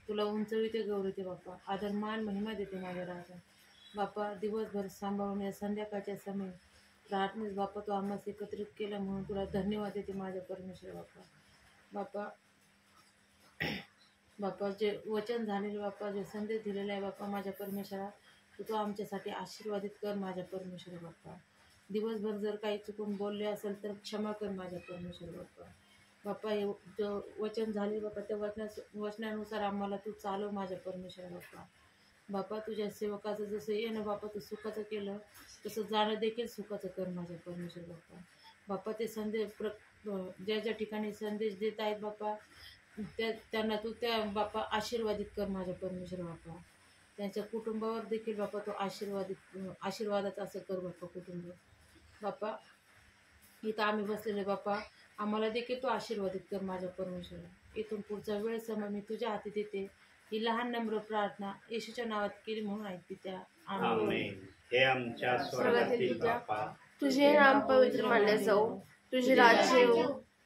Speaker 3: तुला उंचविते गौरवते बाप्पा. आदर मान महिमा देते माझ्या राजा बाप्पा. दिवसभर सांभाळून या संध्याकाळच्या समय प्रार्थनेस बाप्पा तू आम्हाला एकत्रित केलं म्हणून तुला धन्यवाद देते माझ्या परमेश्वर बाप्पा. बाप्पा बाप्पा जे वचन झालेले बाप्पा, जे संदेश दिलेला आहे बाप्पा माझ्या परमेश्वरा, तो आमच्यासाठी आशीर्वादित कर माझ्या परमेश्वर बाप्पा. दिवसभर जर काही चुकून बोलले असेल तर क्षमा कर माझ्या परमेश्वर बाप्पा. बाप्पा हे जो वचन झाले बाप्पा, त्या वचनानुसार आम्हाला तू चालव माझ्या परमेश्वर बाप्पा. बाप्पा तुझ्या सेवकाचं जसं येणं बाप्पा तू सुखाचं केलं, तसं जाणं देखील सुखाचं कर माझ्या परमेश्वर बाप्पा. बाप्पा ते संदेश ज्या ज्या ठिकाणी संदेश देत आहेत बाप्पा, त्यांना तू त्या बाप्पा आशीर्वादित कर माझ्या परमेश्वर बाप्पा. त्यांच्या कुटुंबावर देखील बाप्पा तो आशीर्वादाचं असं कर बाप्पा कुटुंब बाप्पा. इथं आम्ही बसलेले बाप्पा, आम्हाला देखील तो आशीर्वादित कर माझ्या परमेश्वर. इथून पुढचा वेळ समय मी तुझ्या हाती देते. ही लहान नम्र प्रार्थना येशूच्या नावात केली म्हणून ऐकते त्या.
Speaker 1: आमेन. हे आमच्या स्वर्गातील बापा,
Speaker 2: तुझे नाम पवित्र मानले जाऊ, तुझे राज्य येऊ,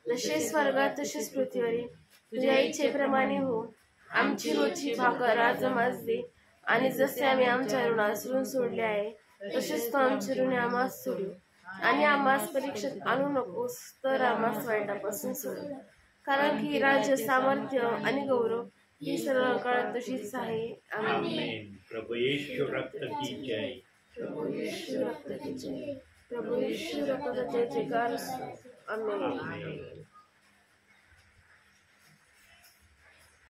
Speaker 2: जसे स्वर्गात तसेच पृथ्वीवर. तुझ्या इच्छेप्रमाणे हो. आमची रोजची भाकर आज आम्हास दे, आणि जसे आम्ही आमच्या ऋणास ऋण सोडले आहे, तसेच तो आमचे ऋण आम्हास सोडू, आणि आम्हास परीक्षेत आणू नकोस, तर आम्हास वाईटापासून सोड. कारण की राज्य, सामर्थ्य आणि गौरव ही सर्व काळात तुझीच आहे. आमेन.
Speaker 1: आमेन. प्रभु येशू रक्त की जय.
Speaker 2: प्रभू येशू रक्त की जय. प्रभू येशू रक्त जय जयकार. आमेन.
Speaker 1: आमेन.